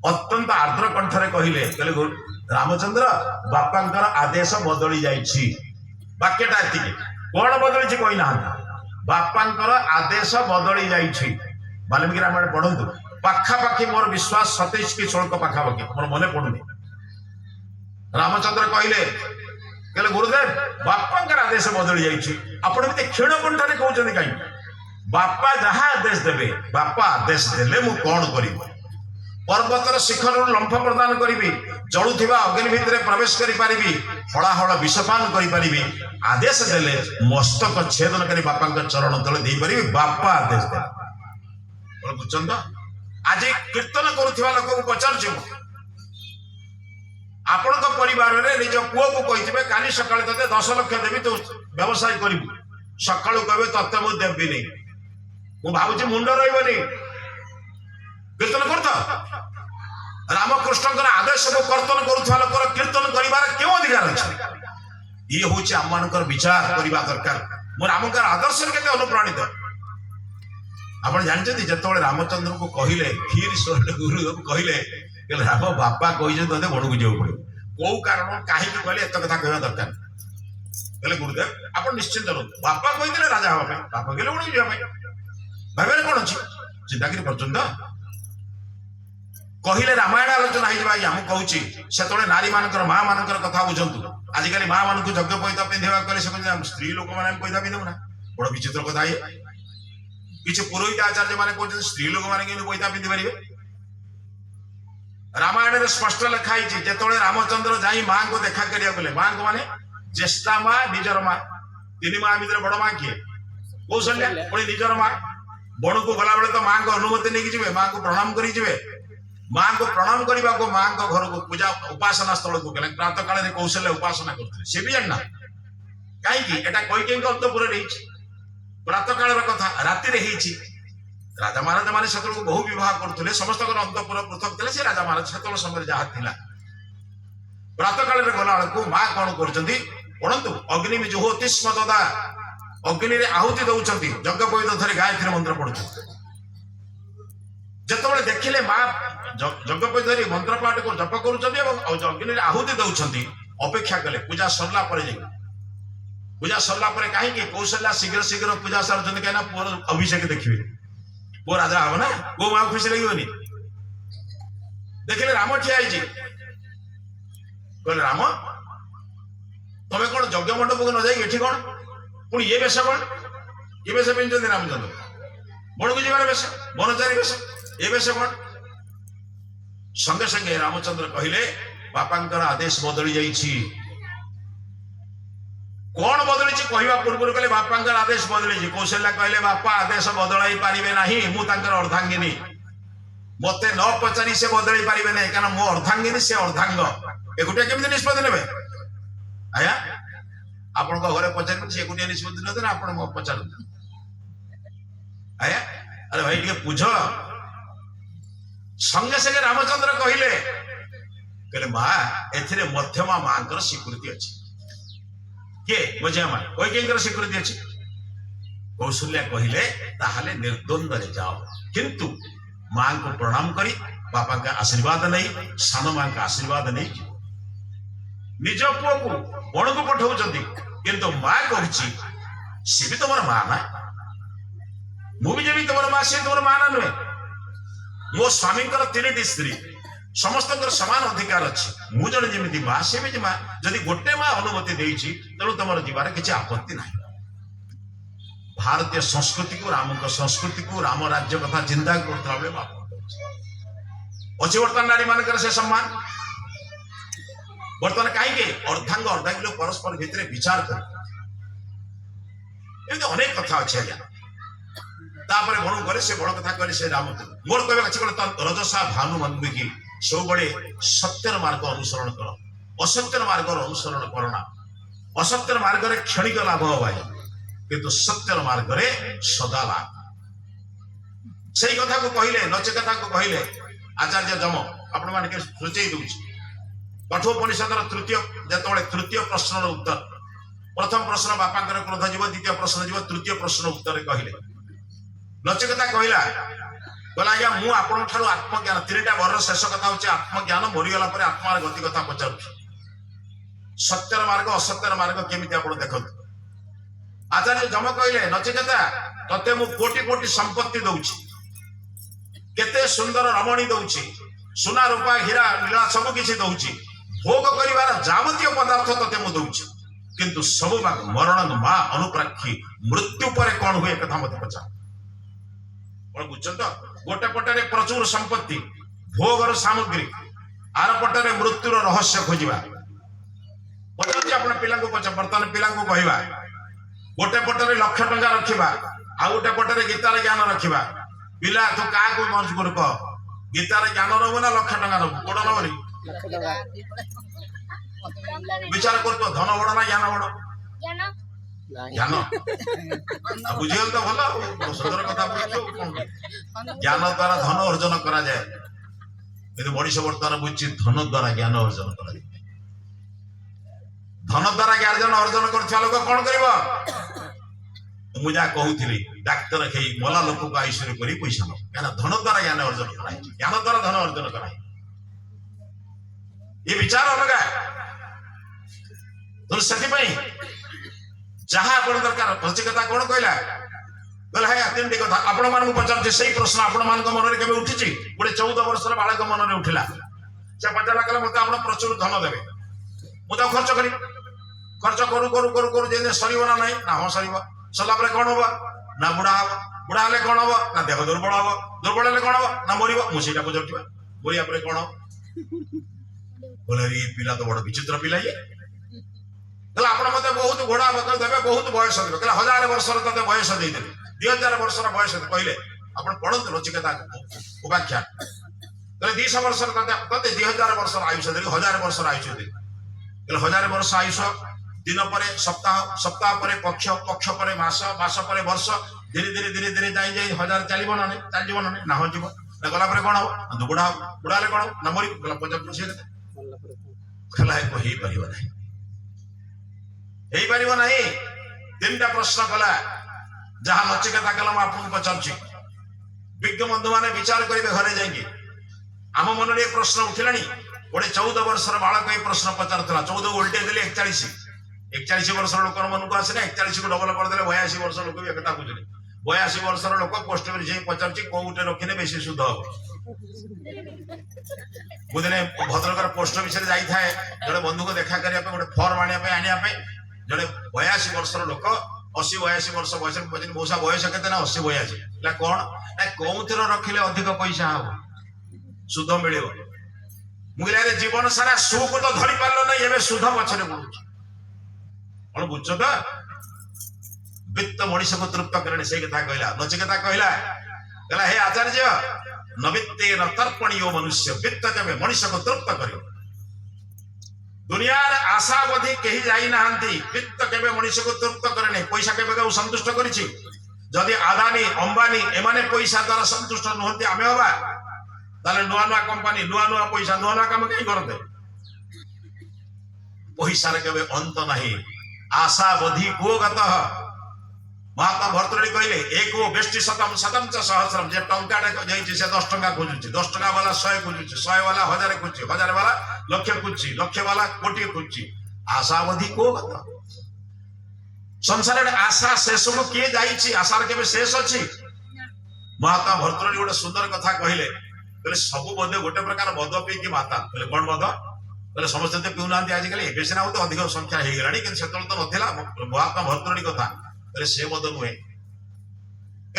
अत्यंत आर्द्र कंठरे कहले रामचंद्र बापा आदेश बदली जाइछि वाक्यटा एतिकी कौन बदली कहना बापा आदेश बदली जाइछि वाल्मीकि रामायण पढ़ु पाखापाखि मोर विश्वास 27 कि 16 पाखापाखि मोर मन पड़ुनी रामचंद्र कहले गुरुदेव बापा आदेश बदली जाइछि आपण भी क्षीण कंठरे कहते कहीं बापा जहाँ आदेश देवे बापा आदेश देले मु कौन करी पर्वतर शिखर लंफ प्रदान करी जलुवा अग्नि भितर प्रवेश करी हलाहल विषपान करी आदेश देले मस्तक छेदन कर बापा चरण तले दे पारी बापा आदेश दे बुझन तो आज कीर्तन करुवा लोक को पचार आपण परिवार में निज पुओ को कही काली सकाल ते 10 लाख देवी तो व्यवसाय करू सका कहे तत्व मुझे देवी नहीं मु भावुँ मुंड रही कीर्तन कर रामकृष्ण आदेश को कर्तन करुवा लोकर कीर्तन कर क्यों अधिकार अच्छे ये हूँ आम मान विचार करने दरकार मो रामकर आदर्श के अनुप्राणित आप जानते जो रामचंद्र को कहले खीर गुरु कहले राम बापा कही ते वन को जाऊ पड़ो कौ कारण कहीं कहले एत कथा कहना दरकार कहले गुरुदेव आप निश्चिंत रहो बापा कही राजा हाँ बापा कहले वन को जावाई भाई कौन अच्छी चिंता कर कहले रामायण आलोचना हो कहूँ से नारी मान माँ मान कथा बुझंतु आजिकल माँ मान यज्ञ पैता पिंधा कले स्त्री लोक मैंने पैता पिंधु ना बड़ विचित्र कथा ये किसी पुरोहित आचार्य मैंने कहते स्त्री लोक मैंने पैता पिंधि पारे रामायण में स्पष्ट लिखाई जिते रामचंद्र जाई मां को देखा करिया बोले मां को माने ज्येष्ठा मां निजर मां तीन मां भितर बड़ मां किए कौशल्या पुणी निजर मां बण को गला बेले तो मां को अनुमति नहीं जीवे मां को प्रणाम करी जीवे मां को प्रणाम करने को मां को घर को पूजा उपासना स्थल को गले प्रातः काल रे कौशल्या उपासना करते से भी जानना कहीं एटा कैकेयी अंतपुर रे प्रातः काल कथा राति रे राजा महाराज माने सेतल को बहु विवाह करथले समस्त अंतपुर पृथक थे से राजा महाराज सेतल समय जहाँ थिला प्रातः काल रे गला को मां कौन करछंती पढ़ंतु अग्नि में ज्योतिष्म ददा अग्नि रे आहुति दउछंती यज्ञ पवित्र धरे गायत्री मंत्र पढ़ुछंती जतबेले देखिले मां यज्ञ पवित्र मंत्र पाठ को जप करूछंती एवं अग्नि रे आहुति दउछंती अपेक्षा कले पूजा सरला परे जे पूजा सरला परे काहे कि कौशल्या शीघ्र शीघ्र पूजा सरछंती कहना पुर अभिषेक देखिबे वो राजा हम ना वो मां खुशी लगी देखिले राम ठिया कहले राम तमें कौन यज्ञ मंडप को न जाए ये कौन पुणी ये वेश कौन ये वेश पिंधुଛନ୍ତି रामचंद्र बण को जीवार वेश बनचारी वेश ये वेश कौन संगे संगे रामचंद्र कहले बापांकर आदेश बदली जाइछि कौन बदली कहवा पूर्व कहले बापांकर आदेश बदली कौशल्या कहले बापा आदेश बदलाई पारिबे नाही मु तांकर अर्धांगिनी मते न पचारी से बदलाई पारिबे नाही कारण मो अर्धांगिनी से अर्धांग एकुटिया केमिति निष्पत्ति नेबे आया आपण को घरे पचारि से एकुटिया निष्पत्ति नदे ना आपण मो पचारु आया अरे भाई के पूछ संगे संगे रामचंद्र कहले मां एथिरे मध्यमा मांकर स्वीकृति अछि के मझिया मां कैकेयींकर स्वीकृति अछि कौशल्या कहले ताहाले निर्द्वंद रे जाओ किंतु मां को प्रणाम करी बापा का आशीर्वाद नहीं सान मां का आशीर्वाद नहीं निज पुओ को बण को पठाउछंती किंतु मां कहछि से भी तमर मां ना मु भी जेबी तमर मां से तमर मां ना नुहे मो स्वामी कर तीन स्त्री समस्त समान अधिकार अच्छी मु जन जमी मां से भी मां जदि गोटे मां अनुमति देछि तेणु तुम जीवार किसी आपत्ति ना भारतीय संस्कृति को राम संस्कृति को राम राज्य कथा चिंता करता बेले अच्छी बर्तमान नारी मान से सम्मान बर्तमान कहीं अर्धांग अर्धांगी लोग परस्पर भितर विचार कर अनेक कथा अच्छे आज्ञा तापर बण करे से बड़ कथा करे से रामचंद्र मोर कहवा अच्छे रजसा भानु मंदिकी सब बड़े सत्यर मार्ग अनुसरण कर असत्यर मार्ग अनुसरण करना असत्यर मार्ग रे क्षणिक लाभ भाई किंतु सत्यर मार्ग रे सदा लाभ सही कथा को कहले नचिकेता को कहले आचार्य जम आपण माने के सोचै दउछि कठोपनिषद तृतीय प्रश्न उत्तर प्रथम प्रश्न बापांकर क्रोध जीव द्वितीय प्रश्न जीव तृतीय प्रश्न उत्तर कहले नचिकेता कहला बोला आज्ञा मु आपण ठारू आत्मज्ञान तीनटा वर शेष कथा होचे आत्मज्ञान मरीगला पर आत्मार गति कथा पचारू सत्यर मार्ग असत्यर मार्ग केमिति आपण देखत आचार्य जम कहले नचिकेता तते मु कोटि कोटि संपत्ति दउछि केते सुंदर रमणी दउछि सुना रूपा हीरा नीला सब किछि दउछि भोग करिवार जावतीय पदार्थ तते मु दउछि किंतु सब मरण मा अनुप्राक्षी मृत्यु पर कोन हुए कथा मत पचा कोन बुझछन तो गोटे पटरे प्रचुर संपत्ति भोगर सामग्री आर पटरे मृत्युर रहस्य खोजिबा पचार आपण पिला को पचा वर्तमान पिला को कहबा गोटे पटरे लाख टंका रखिबा आ गोटे पटरे गीतार ज्ञान रखिबा पिला तू का को मजबूर क गीतार ज्ञान रहो ना लाख टंका रहो कोड नबरी विचार कर तो धन बड़ ना ज्ञान बड़ ज्ञान बुझियल तो भलो सुंदर कथा बोलछो ज्ञान द्वारा धन अर्जन करा जाए किंतु मनीष वर्तमान बुझी धन द्वारा ज्ञान अर्जन करा जाए धन द्वारा ज्ञान अर्जन करथिया लोक कोन करबो मुझा कहूली डाक्तर खेई मला लोक को आईश्वर करी पैसा न कहना धन द्वारा ज्ञान अर्जन कराई ज्ञान द्वारा धन अर्जन कराई ये विचार अलग तो से जहाँ आप दरकार नचिकेता कौन कहला बोले है तीन कथा आपण मान पचार से प्रश्न आपण मान मन में केवे उठी गोटे 14 वर्षर बालक मन में उठिला से पचारा कहला मत आप प्रचुर धन देवे मुझे खर्च करी खर्च करू करू करू करू जे सरीब ना नहीं ना हाँ सरीब सरला पर कौन हम ना बुढ़ा हम बुढ़ा हेले कौन हम ना देह दुर्बल हम दुर्बल हेले कौन हम ना मरब मुझे पचार मरिया पर कौन बोले ये पिला तो बड़ विचित्र पिला ये कहला आपण मते बहुत घोड़ा बकल देबे बहुत बयस देबे कहला 1000 वर्ष र तते बयस देई देबे 2000 वर्ष र बयस कहले आपण पढंत नचिकेता उपाख्या कहले 200 वर्ष र तते 2000 वर्ष र आयुष देली 1000 वर्ष र आयुष देली कहले 1000 वर्ष आयुष दिन परे सप्ताह सप्ताह परे पक्ष पक्ष परे मास मास परे वर्ष धीरे धीरे धीरे धीरे जाई जाई 1000 चलिबो ना ना हो जीव ना गला परे कोन हो बुढ़ा बुढ़ाले कोन ना मरी गला 50 पूछे कहला है कोई परिबो नहीं ହେଇପାରିବ ନାହିଁ ତିନିଟା ପ୍ରଶ୍ନ କଲା ଯାହା ନଚିକେତା କଲା ମୁଁ ଆପଣଙ୍କୁ ପଚାରୁଛି ବିଜ୍ଞ ବନ୍ଧୁମାନେ ବିଚାର କରିବେ ଘରେ ଯାଇକି ଆମ ମନରେ ଏ ପ୍ରଶ୍ନ ଉଠିଲାଣି ଗୋଟେ 14 ବର୍ଷର ବାଳକ ଏ ପ୍ରଶ୍ନ ପଚାରୁଥିଲା 14 ଉଲ୍ଟେଇ ଦେଲେ 41 ବର୍ଷର ଲୋକର ମନକୁ ଆସିଲା 41 କୁ ଡବଲ କରିଦେଲେ 82 ବର୍ଷର ଲୋକ ବି ଏକଥା ବୁଝିଲେ 82 ବର୍ଷର ଲୋକ ପୋଷ୍ଟ କରି ଯାଇ ପଚାରୁଛି କୋଉଟେ ରଖିଲେ ବେଶୀ ସୁଧ ହବ ମୁଁ ଦିନେ ଭଦ୍ରକର ପୋଷ୍ଟ ଅଫିସରେ ଯାଇଥାଏ ଜଣେ ବନ୍ଧୁକୁ ଦେଖା କରିବା ପାଇଁ ଗୋଟେ ଫର୍ମ ଆଣିବା ପାଇଁ जड़े 82 वर्षर लोक 80-82 वर्ष बयस मौसा बयस के 80-82 कौन ना कौन रखिले अधिक पैसा हम सुध मिल मुझे जीवन सारा सुख तो धरी पार्ल ना ये सुध पछरे बुझुछ कौन बुझ तो वित्त मनीष को तृप्त करे से कथा कहला नचिकेता कहला हे आचार्य नवित्ते न तर्पणीयो मनुष्य वित्त केबे मनीष को तृप्त करियो दुनिया आशावधी कहीं जाई नाहंती वित्त केबे मनुष्य को तृप्त करे नहीं पैसा केबे को संतुष्ट करिछि जदि आदानी अंबानी एमाने पैसा द्वारा संतुष्ट नहंती आमे होबा ताले नुआ नुआ कंपनी नुआ नुआ पैसा नुआ नुआ काम कहीं करते पैसा रे केबे अंत नहीं आशावधी को गतः महात्मा भर्तृहरि कहले एको बेष्टि शतम शतम च सहस्रम जे टंका जाइछि से 10 टंका खोजुछि 10 टंका वाला 100 खोजुछि 100 वाला 1000 खोजुछि 1000 वाला लक्ष खोजुछि लक्ष वाला कोटी खोजुछि आशावधी को गत संसार रे आशा शेष को किए जाइछि आशार केबे शेष अछि महात्मा भर्तृहरि गोटे सुंदर कथा कहले सब बदे गोटे प्रकार मद पी की माता कहले कोन मद कहले समस्त ते पिउनांती आज काली एबे सिना होते अधिक संख्या हे गेलानी कि सेतल तो नथिला महात्मा भर्तृहरि कथा से मद नुहे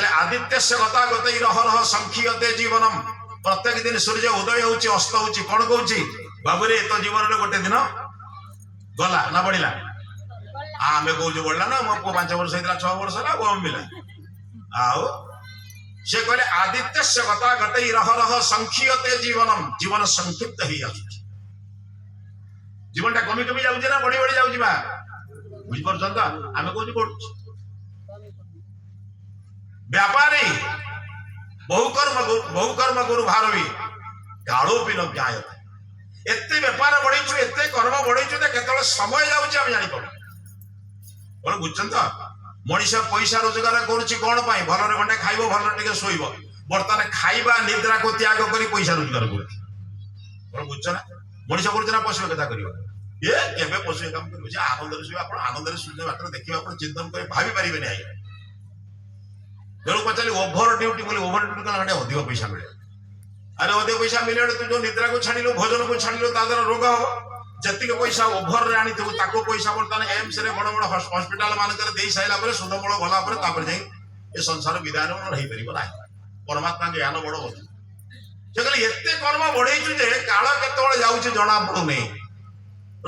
आदित्य से गता गत रह रह संखीयते जीवनम प्रत्येक दिन सूर्य उदय होची अस्त होची कौन कहूची बाबूरे तो जीवन रे गोटे दिन गला ना बढ़िला आमे कहूछु बढ़ला ना मो 5 वर्ष हेतला 6 वर्ष ना कम मिला आओ से कहले आदित्य से गता गत रह रह संखीयते जीवनम जीवन संक्षिप्त ही आसुची जीवन टा कमी कमी जाउची ना बढ़ी बढ़ी जाउची बा बुझ परछन त आमे कहूछु कोठ व्यापारी बहुकर्म गुरु भारवी गाढ़ो भी न ज्ञाय एते व्यापार बढ़ेछु एते कर्म बढ़ेछु त केतले समय जाउची हम जानि पड़ कोन बुझछन त मनीषा पैसा रोजगार करूची कोन पाई भल रे गंडे खाइबो भल रे टिके सोइबो बर्तन खाइबा निद्रा को त्याग करी पैसा रोजगार करूची कोन बुझछन मनीषा करूची ना पशु कथा करियो ये केबे पशु काम करू जे आनंद रे सोइबा आपण आनंद रे सुजे मात्र देखिबा आपण चिंतन करे भाबी परिबे नै जरूर पचाली ओभर ड्यूटी बोले ओभर ड्यूटी कला गंडे अधिक पैसा मिले अरे अधिक पैसा मिले तू जो निद्रा को छाड़िलो भोजन को छाड़िलो तादर रोग हो जतिक पैसा ओभर रे आनी थु ताको पैसा बर्तन एम्स रे बड़ बड़ हॉस्पिटल मान कर देई साइला पर सुदमळ गला पर तापर जाई ए संसार विदान रही परिबो ना परमात्मा के ज्ञान बड़ होत से कहले एते कर्म बढ़ेछु जे काल केतोळे जाउछि जणा पडु नै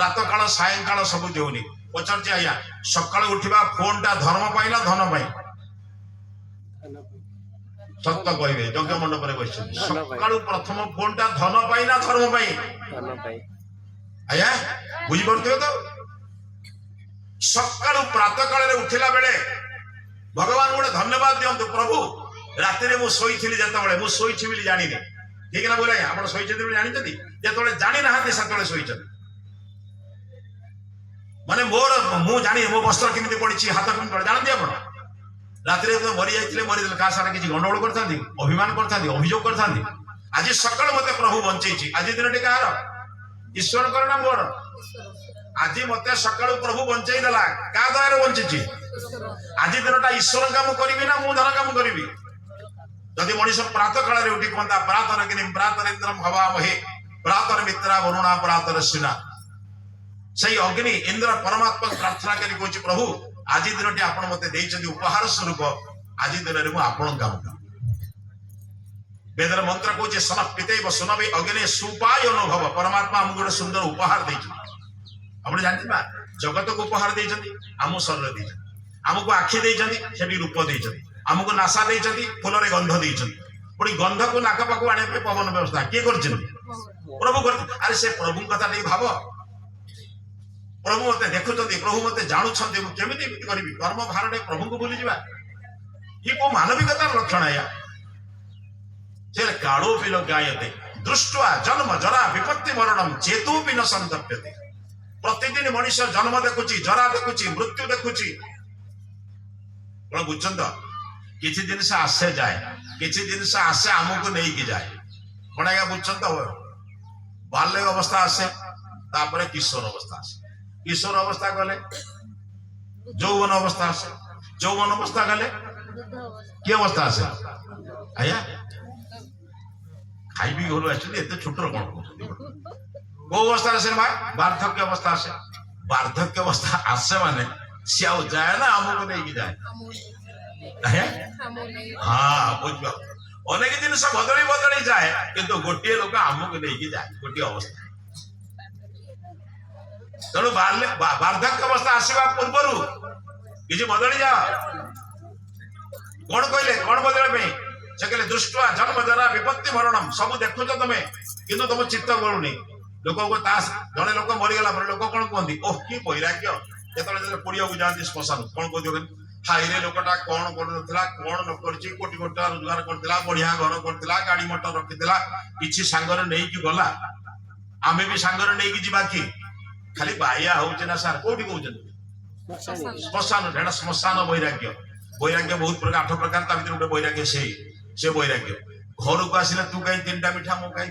रात काल सायं काल सब देउनी पचरछि आया सकाळ उठिबा फोन टा धर्म पाइला धन पाइ सत्य कहबे यज्ञ मंडप रे बसिछ सकाळु प्रथम फोन टा धन पाइ ना धर्म पाइ आया बुझी पड़ते तो सकाळु प्रातः काल रे उठिला बेले भगवान गोटे धन्यवाद दियंतु प्रभु राति रे मु सोईथिली जतबेले मु सोईछि बिली जानि नै ठीक ना बोले आपण सोईछथि बिली जानि छथि जतबेले जानि नाहति सतबेले सोईछथि माने मोर मु जानि मो वस्त्र किमिति पडिछि हाथ किमिति पडि जानथि आपण राति रे मरि जाइथिले मरि का सारा किछि गंडगोल करथांती अभिमान करथांती अभियोग करथांती आज सकाळ मते प्रभु बंचैछि आज दिनटी कहार ईश्वर करना मोर आज मते सकाळ प्रभु बंचै देला का दयारे बंचिछि आज दिनटा ईश्वर काम करिवि ना मु धन काम करिवि जदि मनीष प्रातः काल रे उठी कोंता प्रातः किनि प्रातः इंद्रम हवामहे प्रातः मित्रा वरुणा प्रातः सिना सही अग्नि इंद्र परमात्मा प्रार्थना करी कहछि प्रभु आज दिनटी आपण मते देइछथि उपहार स्वरूप आज दिन रे मु आपण काम वेदर मंत्र कौचे सन पितेव सुनवे अग्ने सुपाय अनुभव परमात्मा हमको गोटे सुंदर उपहार आप जानते बा जगत को उपहार देइछन्ति आमु शरीर देइछन्ति आमको आखि देइछन्ति सेठी रूप देइछन्ति आमको नासा देइछन्ति फूलरे गंध देइछन्ति पुणी गंध को नाक पाखु आने पे पवन व्यवस्था किए करछन्ति प्रभु कर अरे से प्रभु कथा नहीं भाव प्रभु मते देखुछन्ति प्रभु मते जानुछन्ति मु केमिति एमिति करबी कर्म भारणे प्रभु को भूली जिबा ये को मानविकतार लक्षण है से काड़ो पिलो गायते दृष्ट्वा जन्म जरा विपत्ति मरणम चेतोपि न संतप्यते प्रतिदिन मनुष्य जन्म देखुची जरा देखुची मृत्यु देखुची बुझन तो किसी जिनस आसे जाए किसी जिनस आसे आमको नहीं की जाए कौन आज्ञा बुझन तो बाल्य अवस्था आसे तापरे किशोर अवस्था आसे किशोर अवस्था गले यौवन अवस्था आसे यौवन अवस्था गले कि अवस्था आसे आया खाई भी गलु एक्चुअली एते छोटर कोन को अवस्था आसे भाई वार्धक्य अवस्था आसे वार्धक्य अवस्था आसे माने से आउ जाए ना हमको नहीं की जाए हाँ बुझ अनेक दिन सब बदली बदली जाए किंतु गोटे लोक आमको नहीं की जाए गोटे अवस्था तेणु वार्धक्य अवस्था आसवा पूर्वर किसी बदली जा कौन कहले कौन बदल से कहले दृष्टवा जन्म जरा विपत्ति मरणम सब देखुच तुम किंतु तुम चित्त गलुनी लोक को जड़े लोक मरीगला लोक कौन कहते ओह कि वैराग्य जो पुड़िया को जाती श्मशान कौन कहते हाईरे लोकटा कौन करा कौन न कोटी कोटी रोजगार करता बढ़िया घर करता गाड़ी मोटर रखीला किसी सांगरे नहीं की गला आमे भी सांगरे नहीं की जीवा कि खाली बाया होचे ना सार कोठी कहउछन श्मशान एटा श्मशान वैराग्य वैराग्य बहुत प्रकार 8 प्रकार ता भीतर गोटे वैराग्य से वैराग्य घर को आसिले तू कहीं 3टा मिठा मो कहीं